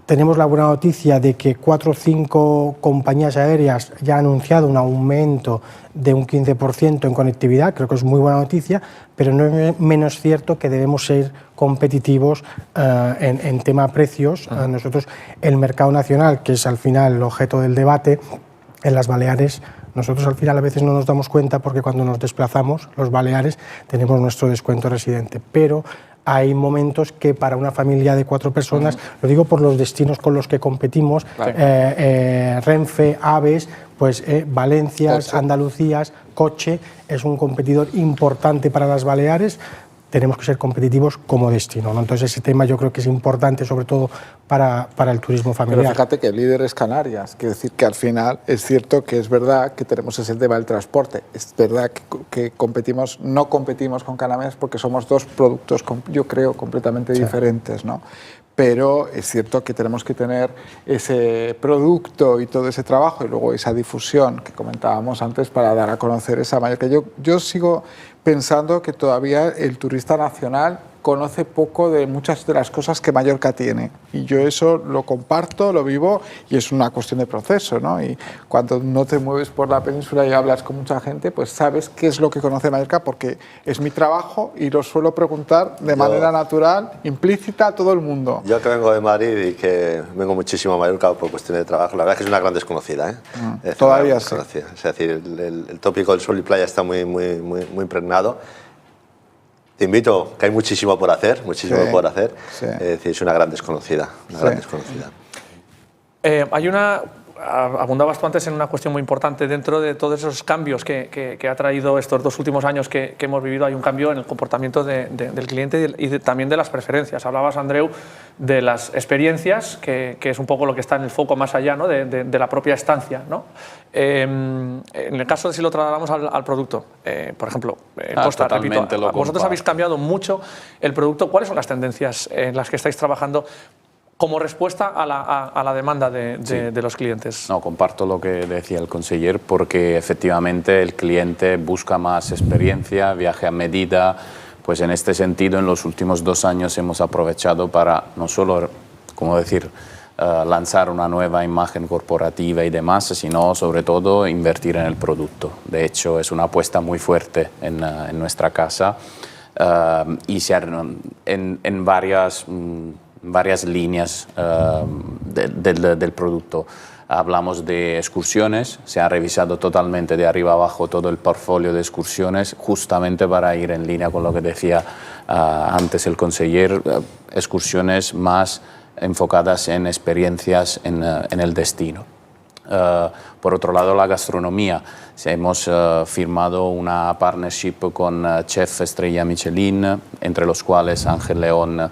tenemos la buena noticia de que 4 o 5 compañías aéreas ya han anunciado un aumento de un 15% en conectividad. Creo que es muy buena noticia, pero no es menos cierto que debemos ser competitivos en tema precios. Nosotros, el mercado nacional, que es al final el objeto del debate, en las Baleares, nosotros al final a veces no nos damos cuenta porque cuando nos desplazamos, los Baleares, tenemos nuestro descuento residente, pero hay momentos que para una familia de 4 personas, lo digo por los destinos con los que competimos, Renfe, Aves, pues Valencias, Andalucías, Coche, es un competidor importante para las Baleares. Tenemos que ser competitivos como destino, ¿no? Entonces ese tema yo creo que es importante, sobre todo para el turismo familiar. Pero fíjate que el líder es Canarias, quiere decir que al final es cierto que es verdad que tenemos ese tema del transporte, es verdad que no competimos con Canarias porque somos 2 productos, yo creo, completamente diferentes, ¿no? Pero es cierto que tenemos que tener ese producto y todo ese trabajo y luego esa difusión que comentábamos antes para dar a conocer esa Mallorca. Yo sigo pensando que todavía el turista nacional conoce poco de muchas de las cosas que Mallorca tiene, y yo eso lo comparto, lo vivo, y es una cuestión de proceso, ¿no? Y cuando no te mueves por la península y hablas con mucha gente, pues sabes qué es lo que conoce Mallorca, porque es mi trabajo y lo suelo preguntar de manera natural, implícita, a todo el mundo. Yo que vengo de Madrid y que vengo muchísimo a Mallorca por cuestiones de trabajo, la verdad es que es una gran desconocida, ¿eh? Todavía sí. Es decir, el tópico del sol y playa está muy impregnado. Te invito, que hay muchísimo por hacer, por hacer. Sí. Es decir, es una gran desconocida, gran desconocida. Abundabas tú antes en una cuestión muy importante. Dentro de todos esos cambios que ha traído estos 2 últimos años que hemos vivido, hay un cambio en el comportamiento del cliente y también de las preferencias. Hablabas, Andreu, de las experiencias, que es un poco lo que está en el foco más allá, ¿no? de la propia estancia, ¿no? En el caso de si lo trasladamos al producto, por ejemplo, Costa, repito, vosotros habéis cambiado mucho el producto. ¿Cuáles son las tendencias en las que estáis trabajando como respuesta a la demanda de los clientes? No, comparto lo que decía el conseller, porque efectivamente el cliente busca más experiencia, viaje a medida. Pues en este sentido, en los últimos 2 años hemos aprovechado para no solo, como decir, lanzar una nueva imagen corporativa y demás, sino sobre todo invertir en el producto. De hecho, es una apuesta muy fuerte en nuestra casa y en varias líneas del producto. Hablamos de excursiones, se ha revisado totalmente de arriba abajo todo el portfolio de excursiones, justamente para ir en línea con lo que decía antes el conseller, excursiones más enfocadas en experiencias en el destino. Por otro lado, la gastronomía. Hemos firmado una partnership con chef estrella Michelin, entre los cuales Ángel León,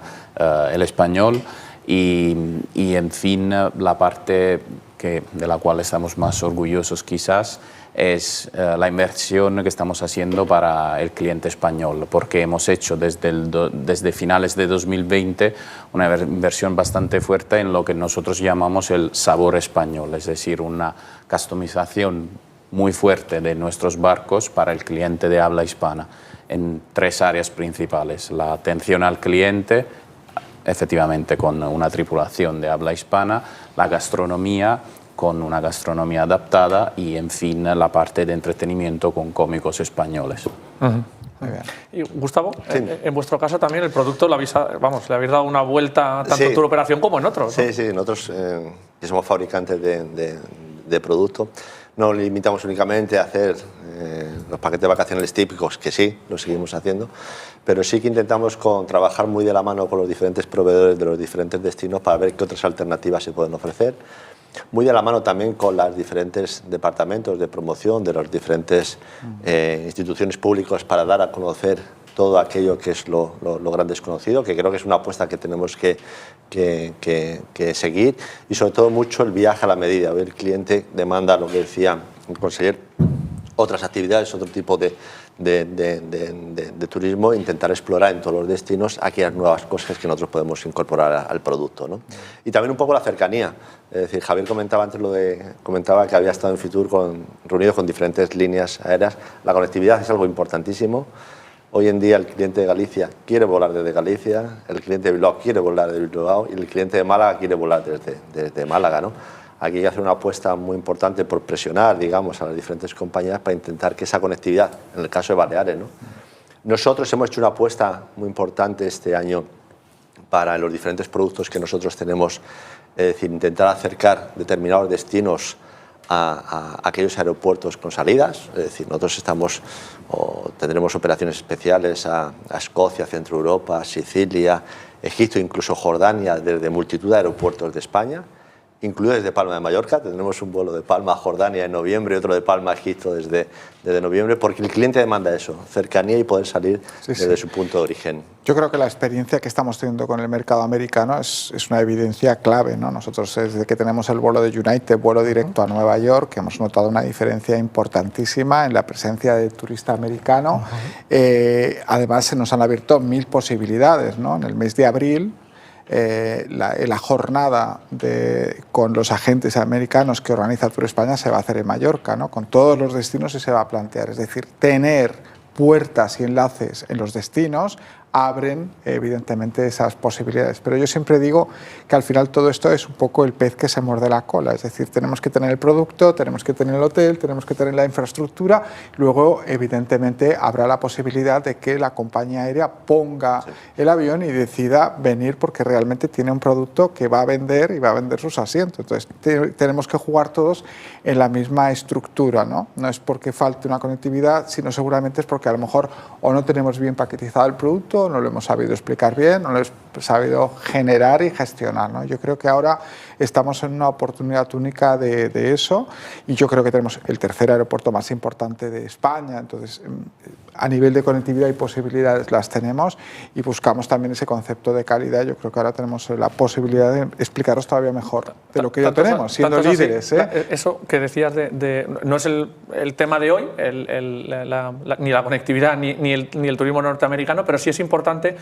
el español, y en fin, la parte de la cual estamos más orgullosos quizás es la inversión que estamos haciendo para el cliente español, porque hemos hecho desde finales de 2020 una inversión bastante fuerte en lo que nosotros llamamos el sabor español, es decir, una customización muy fuerte de nuestros barcos para el cliente de habla hispana en 3 áreas principales: la atención al cliente, efectivamente con una tripulación de habla hispana, la gastronomía con una gastronomía adaptada y, en fin, la parte de entretenimiento con cómicos españoles. Y Gustavo, en vuestro caso también el producto le habéis dado una vuelta tanto en tu operación como en otros, ¿no? Sí, nosotros que somos fabricantes de producto, no nos limitamos únicamente a hacer los paquetes vacacionales típicos, que sí, lo seguimos haciendo, pero sí que intentamos trabajar muy de la mano con los diferentes proveedores de los diferentes destinos para ver qué otras alternativas se pueden ofrecer. Muy de la mano también con los diferentes departamentos de promoción de las diferentes instituciones públicas para dar a conocer todo aquello que es lo gran desconocido, que creo que es una apuesta que tenemos que seguir, y sobre todo mucho el viaje a la medida. El cliente demanda, lo que decía el conseller, otras actividades, otro tipo de turismo, intentar explorar en todos los destinos aquellas nuevas cosas que nosotros podemos incorporar al producto, ¿no? Y también un poco la cercanía. Es decir, Javier comentaba antes comentaba que había estado en Fitur reunido con diferentes líneas aéreas. La conectividad es algo importantísimo. Hoy en día el cliente de Galicia quiere volar desde Galicia, el cliente de Bilbao quiere volar desde Bilbao y el cliente de Málaga quiere volar desde Málaga, ¿no? Aquí hay que hacer una apuesta muy importante por presionar, digamos, a las diferentes compañías para intentar que esa conectividad, en el caso de Baleares, ¿no? Nosotros hemos hecho una apuesta muy importante este año para los diferentes productos que nosotros tenemos, es decir, intentar acercar determinados destinos a aquellos aeropuertos con salidas. Es decir, nosotros tendremos operaciones especiales a Escocia, Centro Europa, Sicilia, Egipto, incluso Jordania, desde multitud de aeropuertos de España, incluido desde Palma de Mallorca. Tendremos un vuelo de Palma a Jordania en noviembre y otro de Palma a Egipto desde noviembre, porque el cliente demanda eso, cercanía y poder salir desde su punto de origen. Yo creo que la experiencia que estamos teniendo con el mercado americano es una evidencia clave, ¿no? Nosotros, desde que tenemos el vuelo de United, vuelo directo a Nueva York, hemos notado una diferencia importantísima en la presencia del turista americano. Además, se nos han abierto 1000 posibilidades, ¿no? En el mes de abril, la jornada con los agentes americanos que organiza Tour España se va a hacer en Mallorca, ¿no? Con todos los destinos, y se va a plantear, es decir, tener puertas y enlaces en los destinos abren evidentemente esas posibilidades. Pero yo siempre digo que al final todo esto es un poco el pez que se muerde la cola, es decir, tenemos que tener el producto, tenemos que tener el hotel, tenemos que tener la infraestructura, luego evidentemente habrá la posibilidad de que la compañía aérea ponga el avión y decida venir porque realmente tiene un producto que va a vender y va a vender sus asientos. Entonces tenemos que jugar todos en la misma estructura, ¿no? No es porque falte una conectividad, sino seguramente es porque a lo mejor o no tenemos bien paquetizado el producto, no lo hemos sabido explicar bien, no lo hemos sabido generar y gestionar, ¿no? Yo creo que ahora estamos en una oportunidad única de eso, y yo creo que tenemos el tercer aeropuerto más importante de España. Entonces, a nivel de conectividad y posibilidades las tenemos, y buscamos también ese concepto de calidad. Yo creo que ahora tenemos la posibilidad de explicaros todavía mejor de lo que ya tenemos, siendo líderes. Eso que decías no es el tema de hoy, ni la conectividad ni el turismo norteamericano, pero sí es importante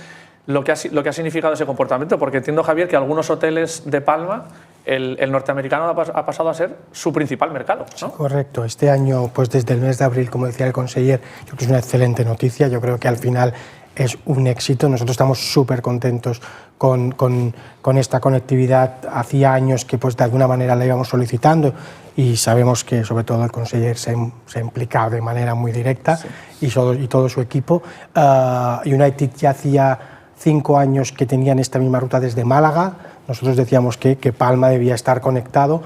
lo que ha significado ese comportamiento, porque entiendo, Javier, que algunos hoteles de Palma, el norteamericano ha pasado a ser su principal mercado, ¿no? Sí, correcto. Este año, pues desde el mes de abril, como decía el conseller, yo creo que es una excelente noticia. Yo creo que al final es un éxito. Nosotros estamos súper contentos con esta conectividad. Hacía años que pues de alguna manera la íbamos solicitando, y sabemos que sobre todo el conseller se ha implicado de manera muy directa, y todo su equipo. United ya hacía 5 años que tenían esta misma ruta desde Málaga. Nosotros decíamos que Palma debía estar conectado.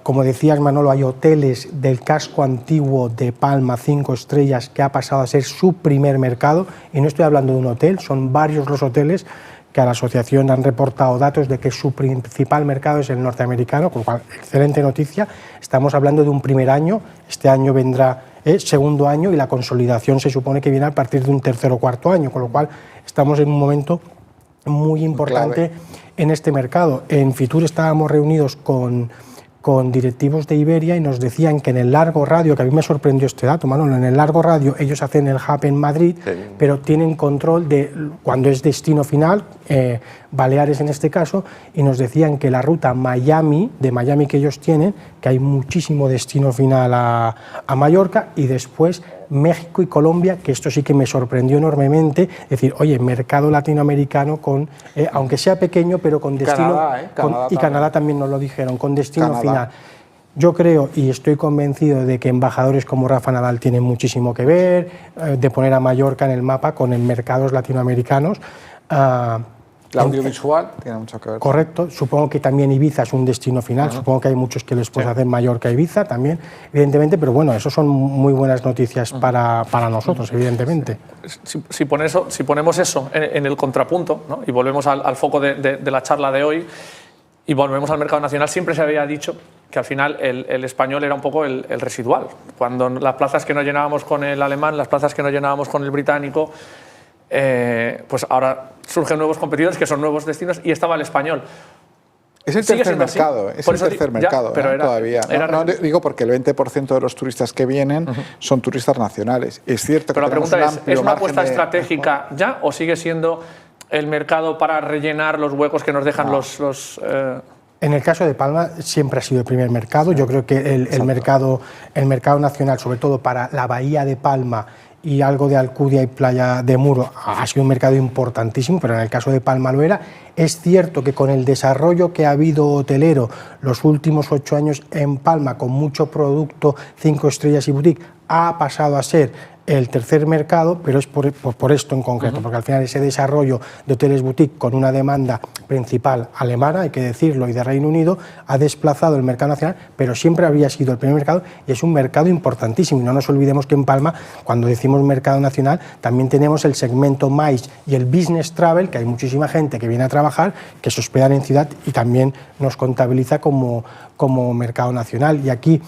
Como decías, Manolo, hay hoteles del casco antiguo de Palma, 5 estrellas, que ha pasado a ser su primer mercado, y no estoy hablando de un hotel, son varios los hoteles que a la asociación han reportado datos de que su principal mercado es el norteamericano, con lo cual, excelente noticia. Estamos hablando de un primer año, este año vendrá segundo año, y la consolidación se supone que viene a partir de un tercer o cuarto año, con lo cual estamos en un momento muy importante en este mercado. En Fitur estábamos reunidos con directivos de Iberia, y nos decían que en el largo radio, que a mí me sorprendió este dato, Manolo, en el largo radio ellos hacen el hub en Madrid, pero tienen control de cuando es destino final, Baleares en este caso, y nos decían que la ruta de Miami que ellos tienen, que hay muchísimo destino final a Mallorca, y después México y Colombia, que esto sí que me sorprendió enormemente, es decir, oye, mercado latinoamericano con, aunque sea pequeño, pero con destino, y Canadá también nos lo dijeron, con destino final. Yo creo y estoy convencido de que embajadores como Rafa Nadal tienen muchísimo que ver, de poner a Mallorca en el mapa con el mercados latinoamericanos. La audiovisual tiene mucho que ver. Correcto, supongo que también Ibiza es un destino final, supongo que hay muchos que les puede hacer Mallorca, Ibiza también, evidentemente, pero bueno, eso son muy buenas noticias para nosotros, evidentemente. Si ponemos eso en el contrapunto, ¿no? Y volvemos al foco de la charla de hoy, y volvemos al mercado nacional, siempre se había dicho que al final el español era un poco el residual. Cuando las plazas que no llenábamos con el alemán, las plazas que no llenábamos con el británico, pues ahora surgen nuevos competidores que son nuevos destinos y estaba el español. Es el tercer mercado, es el tercer mercado todavía. No digo porque el 20% de los turistas que vienen son turistas nacionales. Es cierto que pero la pregunta ¿es una apuesta estratégica de... ya o sigue siendo el mercado para rellenar los huecos que nos dejan los En el caso de Palma siempre ha sido el primer mercado. Yo creo que el mercado nacional, sobre todo para la bahía de Palma y algo de Alcudia y Playa de Muro, ha sido un mercado importantísimo, pero en el caso de Palma lo era. Es cierto que con el desarrollo que ha habido hotelero los últimos 8 años en Palma, con mucho producto 5 estrellas y boutique, ha pasado a ser el tercer mercado, pero es por esto en concreto, porque al final ese desarrollo de hoteles boutique con una demanda principal alemana, hay que decirlo, y de Reino Unido, ha desplazado el mercado nacional, pero siempre había sido el primer mercado y es un mercado importantísimo. Y no nos olvidemos que en Palma, cuando decimos mercado nacional, también tenemos el segmento MICE y el Business Travel, que hay muchísima gente que viene a trabajar, que se hospedan en ciudad y también nos contabiliza como mercado nacional. Y aquí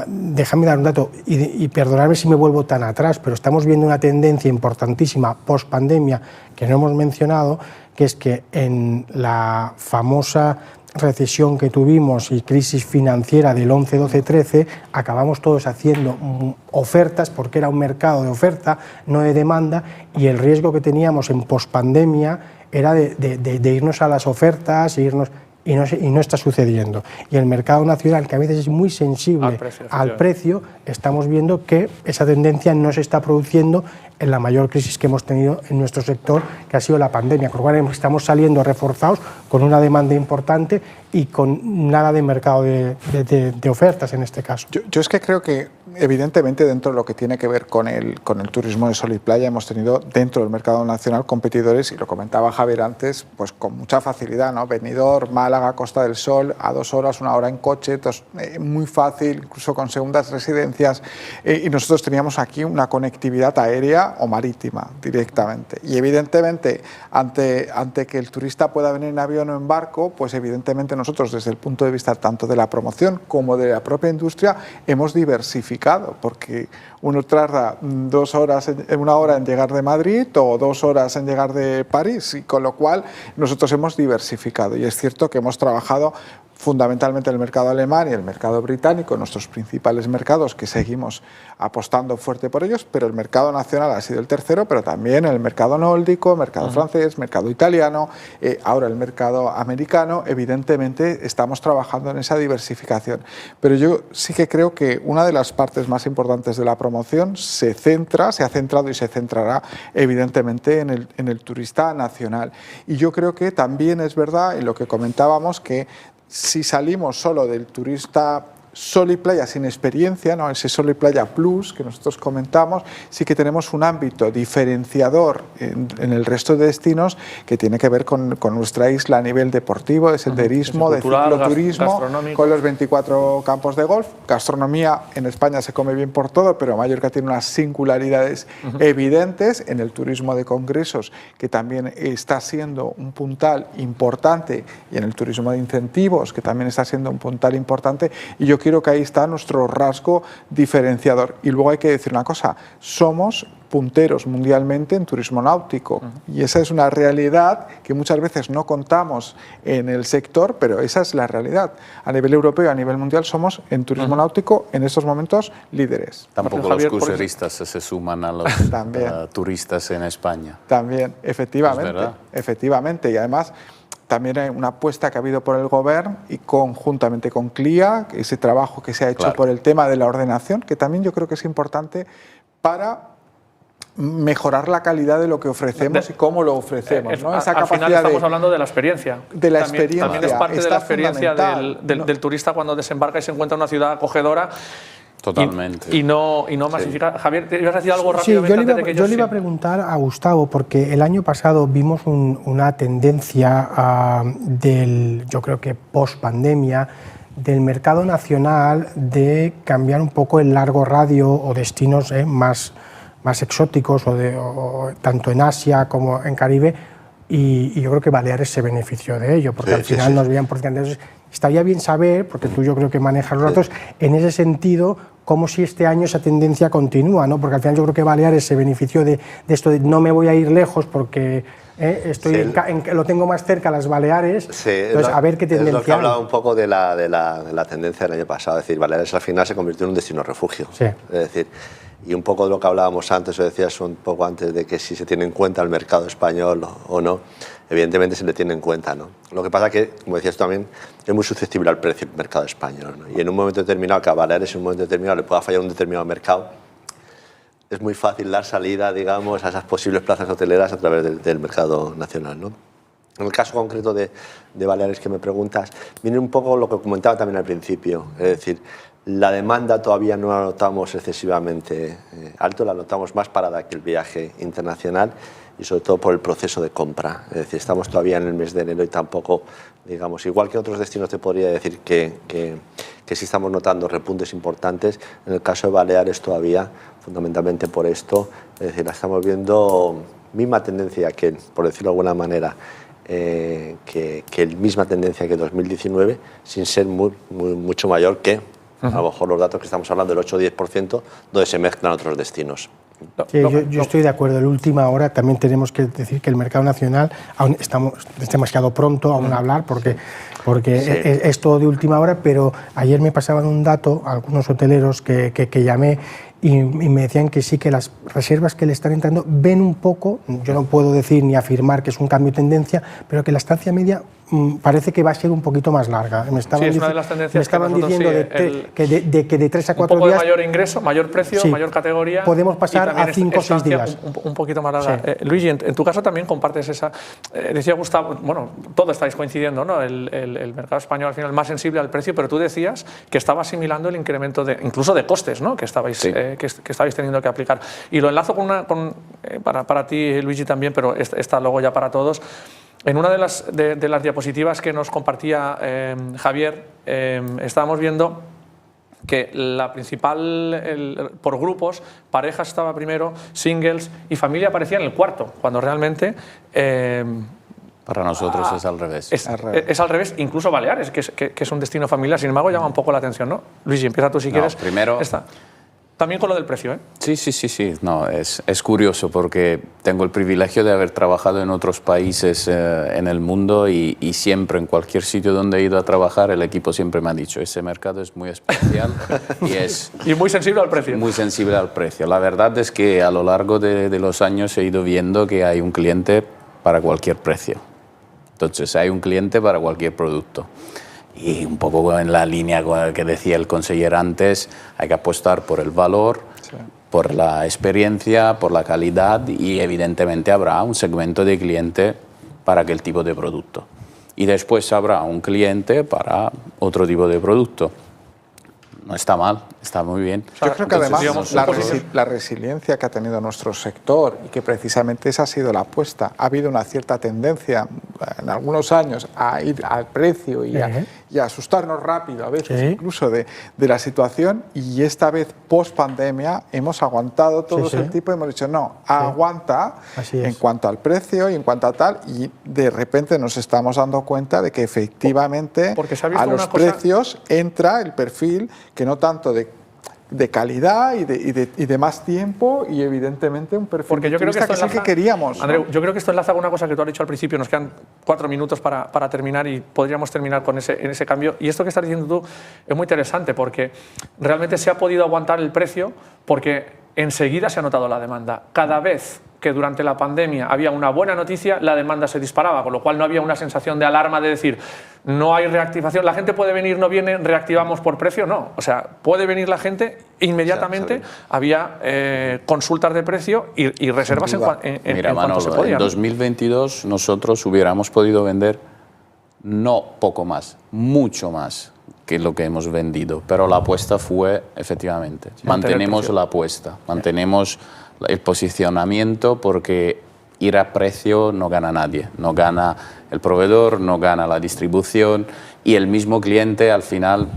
déjame dar un dato y perdonadme si me vuelvo tan atrás, pero estamos viendo una tendencia importantísima post pandemia que no hemos mencionado, que es que en la famosa recesión que tuvimos y crisis financiera del 11, 12, 13, acabamos todos haciendo ofertas porque era un mercado de oferta, no de demanda, y el riesgo que teníamos en pospandemia era de irnos a las ofertas, y no está sucediendo. Y el mercado nacional, que a veces es muy sensible al precio, estamos viendo que esa tendencia no se está produciendo en la mayor crisis que hemos tenido en nuestro sector, que ha sido la pandemia. Con lo cual estamos saliendo reforzados con una demanda importante y con nada de mercado de ofertas en este caso. Yo es que creo que evidentemente dentro de lo que tiene que ver con el turismo de sol y playa hemos tenido dentro del mercado nacional competidores, y lo comentaba Javier antes, pues con mucha facilidad, ¿no? Benidorm, Málaga, Costa del Sol, a 2 horas, 1 hora en coche, muy fácil, incluso con segundas residencias, y nosotros teníamos aquí una conectividad aérea o marítima directamente. Y evidentemente ante que el turista pueda venir en avión o en barco, pues evidentemente nosotros desde el punto de vista tanto de la promoción como de la propia industria hemos diversificado, porque uno tarda 2 horas, 1 hora en llegar de Madrid o 2 horas en llegar de París, y con lo cual nosotros hemos diversificado. Y es cierto que hemos trabajado fundamentalmente el mercado alemán y el mercado británico, nuestros principales mercados, que seguimos apostando fuerte por ellos, pero el mercado nacional ha sido el tercero, pero también el mercado nórdico, el mercado francés, mercado italiano, ahora el mercado americano. Evidentemente estamos trabajando en esa diversificación, pero yo sí que creo que una de las partes más importantes de la promoción se ha centrado y se centrará evidentemente en el turista nacional. Y yo creo que también es verdad, en lo que comentábamos, que si salimos solo del turista sol y playa sin experiencia, ¿no? Ese sol y playa plus que nosotros comentamos, sí que tenemos un ámbito diferenciador en el resto de destinos que tiene que ver con nuestra isla a nivel deportivo, de senderismo, de cicloturismo, con los 24 campos de golf. Gastronomía, en España se come bien por todo, pero Mallorca tiene unas singularidades evidentes en el turismo de congresos, que también está siendo un puntal importante, y en el turismo de incentivos, que también está siendo un puntal importante, y yo creo que ahí está nuestro rasgo diferenciador. Y luego hay que decir una cosa, somos punteros mundialmente en turismo náutico, y esa es una realidad que muchas veces no contamos en el sector, pero esa es la realidad. A nivel europeo, a nivel mundial, somos en turismo náutico en estos momentos líderes. Tampoco los cruceristas se suman a los turistas en España. También, efectivamente, y además también hay una apuesta que ha habido por el Gobierno y conjuntamente con CLIA, ese trabajo que se ha hecho por el tema de la ordenación, que también yo creo que es importante para mejorar la calidad de lo que ofrecemos y cómo lo ofrecemos, ¿no? Esa al final estamos hablando de la experiencia. De la también, experiencia. También es parte de la experiencia del turista cuando desembarca y se encuentra en una ciudad acogedora. Totalmente. Y no masificar. Javier, ¿te ibas a decir algo Sí, rápidamente? yo le iba a preguntar a Gustavo, porque el año pasado vimos una tendencia yo creo que post-pandemia, del mercado nacional de cambiar un poco el largo radio o destinos más exóticos, tanto en Asia como en Caribe, y yo creo que Baleares se benefició de ello, porque al final nos veían por entonces. Estaría bien saber, porque tú yo creo que manejas los datos, en ese sentido, cómo si este año esa tendencia continúa, ¿no? Porque al final yo creo que Baleares se benefició de esto de no me voy a ir lejos porque lo tengo más cerca, las Baleares. Sí, entonces, a ver qué tendencia. Es lo que hablaba un poco de la tendencia del año pasado, es decir, Baleares al final se convirtió en un destino refugio. Sí. Es decir, y un poco de lo que hablábamos antes, o decías un poco antes, de que si se tiene en cuenta el mercado español o no, evidentemente se le tiene en cuenta, ¿no? Lo que pasa que, como decías tú también, es muy susceptible al precio del mercado español, ¿no? Y en un momento determinado, que a Baleares en un momento determinado le pueda fallar un determinado mercado, es muy fácil dar salida, digamos, a esas posibles plazas hoteleras a través del mercado nacional, ¿no? En el caso concreto de Baleares que me preguntas, viene un poco lo que comentaba también al principio, es decir, la demanda todavía no la notamos excesivamente alto, la notamos más parada que el viaje internacional y sobre todo por el proceso de compra. Es decir, estamos todavía en el mes de enero y tampoco, digamos, igual que en otros destinos te podría decir que sí estamos notando repuntes importantes, en el caso de Baleares todavía, fundamentalmente por esto, es decir, la estamos viendo misma tendencia que, por decirlo de alguna manera, que misma tendencia que 2019, sin ser mucho mayor que a lo mejor los datos que estamos hablando del 8 o 10%, donde se mezclan otros destinos. Sí, yo estoy de acuerdo. En última hora también tenemos que decir que el mercado nacional aún es demasiado pronto aún hablar porque es todo de última hora, pero ayer me pasaban un dato algunos hoteleros que llamé y me decían que sí, que las reservas que le están entrando ven un poco, yo no puedo decir ni afirmar que es un cambio de tendencia, pero que la estancia media parece que va a ser un poquito más larga. Me estaban, es una de las tendencias me estaban diciendo que de 3 a 4 un poco días... de mayor ingreso, mayor precio, sí, mayor categoría. Podemos pasar a 5 o 6 días. Un poquito más larga. Sí. Luigi, en tu caso también compartes esa... decía Gustavo, bueno, todos estáis coincidiendo, ¿no? El mercado español al final es más sensible al precio, pero tú decías que estaba asimilando el incremento incluso de costes, ¿no? Que estabais teniendo que aplicar. Y lo enlazo para ti, Luigi, también, pero esta luego ya para todos. En una de las diapositivas que nos compartía Javier, estábamos viendo que la principal, por grupos, parejas estaba primero, singles y familia aparecía en el cuarto, cuando realmente... para nosotros es al revés. Es al revés, incluso Baleares, que es un destino familiar, sin embargo llama un poco la atención, ¿no? Luigi, empieza tú si quieres. Primero... También con lo del precio, ¿eh? Sí. No, es curioso porque tengo el privilegio de haber trabajado en otros países en el mundo y siempre, en cualquier sitio donde he ido a trabajar, el equipo siempre me ha dicho, ese mercado es muy especial y muy sensible al precio. Muy sensible al precio. La verdad es que a lo largo de los años he ido viendo que hay un cliente para cualquier precio. Entonces, hay un cliente para cualquier producto. Y un poco en la línea que decía el consejero antes, hay que apostar por el valor, por la experiencia, por la calidad y evidentemente habrá un segmento de cliente para aquel tipo de producto. Y después habrá un cliente para otro tipo de producto. No está mal, está muy bien. Yo creo que además la resiliencia que ha tenido nuestro sector y que precisamente esa ha sido la apuesta. Ha habido una cierta tendencia en algunos años a ir al precio y a asustarnos rápido, a veces incluso de la situación, y esta vez post pandemia hemos aguantado todo ese tipo y hemos dicho no, aguanta en cuanto al precio y en cuanto a tal, y de repente nos estamos dando cuenta de que efectivamente a los precios entra el perfil que no tanto de calidad y de más tiempo y evidentemente un perfil porque yo creo que es el que queríamos. Andreu, ¿no? Yo creo que esto enlaza con una cosa que tú has dicho al principio, nos quedan 4 minutos para terminar y podríamos terminar en ese cambio, y esto que estás diciendo tú es muy interesante porque realmente se ha podido aguantar el precio porque enseguida se ha notado la demanda. Cada vez que durante la pandemia había una buena noticia, la demanda se disparaba, con lo cual no había una sensación de alarma de decir, no hay reactivación, la gente puede venir, no viene, reactivamos por precio, no. O sea, puede venir la gente, inmediatamente había consultas de precio y reservas en Mira, cuanto Manolo, se podía. en 2022 nosotros hubiéramos podido vender no poco más, mucho más que lo que hemos vendido, pero la apuesta fue, efectivamente, mantenemos la apuesta, mantenemos el posicionamiento, porque ir a precio no gana nadie, no gana el proveedor, no gana la distribución, y el mismo cliente, al final,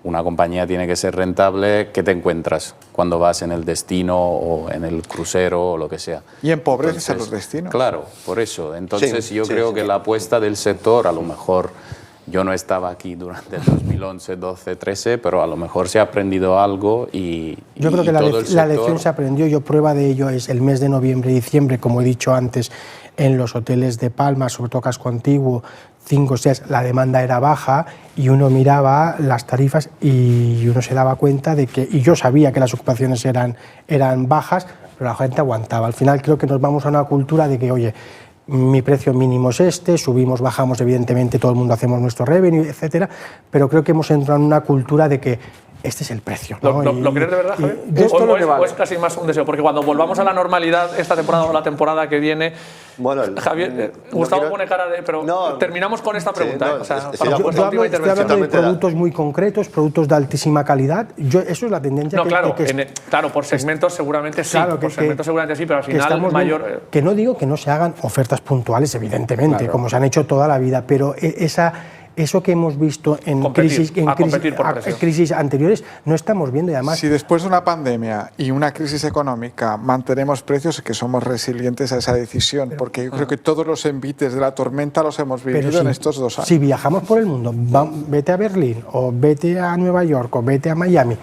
una compañía tiene que ser rentable. ¿Qué te encuentras cuando vas en el destino o en el crucero o lo que sea? Y empobreces a los destinos. Claro, por eso. Entonces yo creo que la apuesta del sector, a lo mejor, yo no estaba aquí durante el 2011, 12, 13, pero a lo mejor se ha aprendido algo y yo creo que la lección se aprendió. Yo prueba de ello es el mes de noviembre y diciembre, como he dicho antes, en los hoteles de Palma, sobre todo Casco Antiguo, 5 o 6, la demanda era baja y uno miraba las tarifas y uno se daba cuenta de que, y yo sabía que las ocupaciones eran bajas, pero la gente aguantaba. Al final creo que nos vamos a una cultura de que, oye, mi precio mínimo es este, subimos, bajamos, evidentemente todo el mundo hacemos nuestro revenue, etcétera, pero creo que hemos entrado en una cultura de que este es el precio, ¿no? ¿Lo crees de verdad, Javier? ¿O es casi más un deseo? Porque cuando volvamos a la normalidad esta temporada o la temporada que viene, bueno, Javier, Gustavo pone cara de... Pero terminamos con esta pregunta. Yo estoy hablando de productos muy concretos, productos de altísima calidad. Eso es la tendencia claro, por segmentos seguramente sí, claro, pero al final mayor... Que no digo que no se hagan ofertas puntuales, evidentemente, como se han hecho toda la vida, pero eso que hemos visto en crisis anteriores no estamos viendo. Y además, si después de una pandemia y una crisis económica mantenemos precios, es que somos resilientes a esa decisión, porque yo creo que todos los envites de la tormenta los hemos vivido en estos 2 años. Si viajamos por el mundo, vete a Berlín o vete a Nueva York o vete a Miami,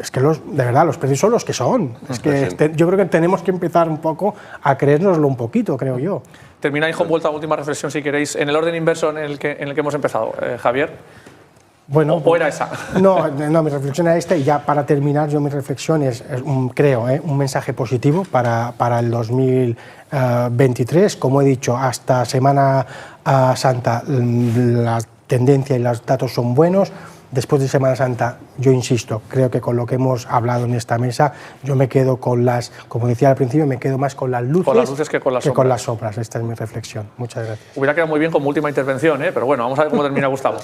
es que de verdad los precios son los que son. Es que yo creo que tenemos que empezar un poco a creérnoslo un poquito, creo yo. Termináis con vuelta a última reflexión, si queréis, en el orden inverso en el que hemos empezado. Javier. Bueno, ¿O era esa? No, mi reflexión era esta, y ya para terminar, mi reflexión es creo, un mensaje positivo para el 2023. Como he dicho, hasta Semana Santa la tendencia y los datos son buenos. Después de Semana Santa, yo insisto, creo que con lo que hemos hablado en esta mesa, yo me quedo con como decía al principio, me quedo más con las luces, que con las sombras. Esta es mi reflexión. Muchas gracias. Hubiera quedado muy bien como última intervención, pero bueno, vamos a ver cómo termina Gustavo.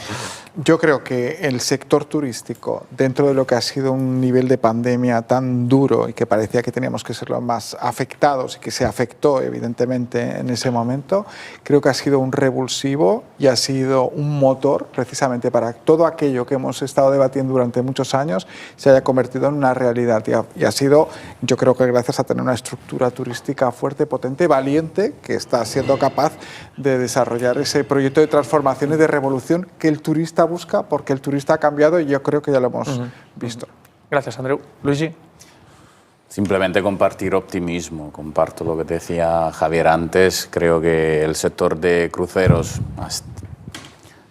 Yo creo que el sector turístico, dentro de lo que ha sido un nivel de pandemia tan duro y que parecía que teníamos que ser los más afectados y que se afectó evidentemente en ese momento, creo que ha sido un revulsivo y ha sido un motor precisamente para todo aquello que hemos estado debatiendo durante muchos años se haya convertido en una realidad, y ha sido, yo creo que gracias a tener una estructura turística fuerte, potente, valiente, que está siendo capaz de desarrollar ese proyecto de transformación y de revolución que el turista busca, porque el turista ha cambiado y yo creo que ya lo hemos visto. Gracias, Andreu. Luigi. Simplemente compartir optimismo. Comparto lo que decía Javier antes. Creo que el sector de cruceros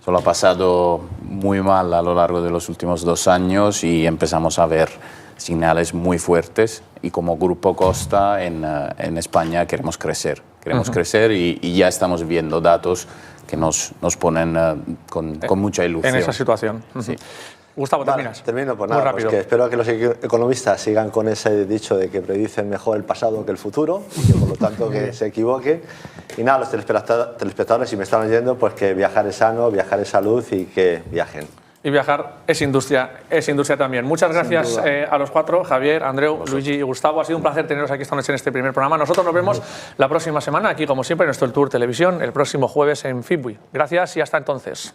solo ha pasado muy mal a lo largo de los últimos 2 años y empezamos a ver señales muy fuertes, y como Grupo Costa en España queremos crecer. Queremos crecer y ya estamos viendo datos que nos ponen con mucha ilusión. En esa situación. Sí. Gustavo, ¿terminas? Termino, pues nada, pues que espero que los economistas sigan con ese dicho de que predicen mejor el pasado que el futuro, y que por lo tanto que se equivoquen. Y nada, los telespectadores, si me están oyendo, pues que viajar es sano, viajar es salud y que viajen. Y viajar es industria también. Muchas gracias a los 4, Javier, Andreu, Luigi y Gustavo. Ha sido un placer teneros aquí esta noche en este primer programa. Nosotros nos vemos la próxima semana, aquí como siempre, en nuestro Tour Televisión, el próximo jueves en Fitbit. Gracias y hasta entonces.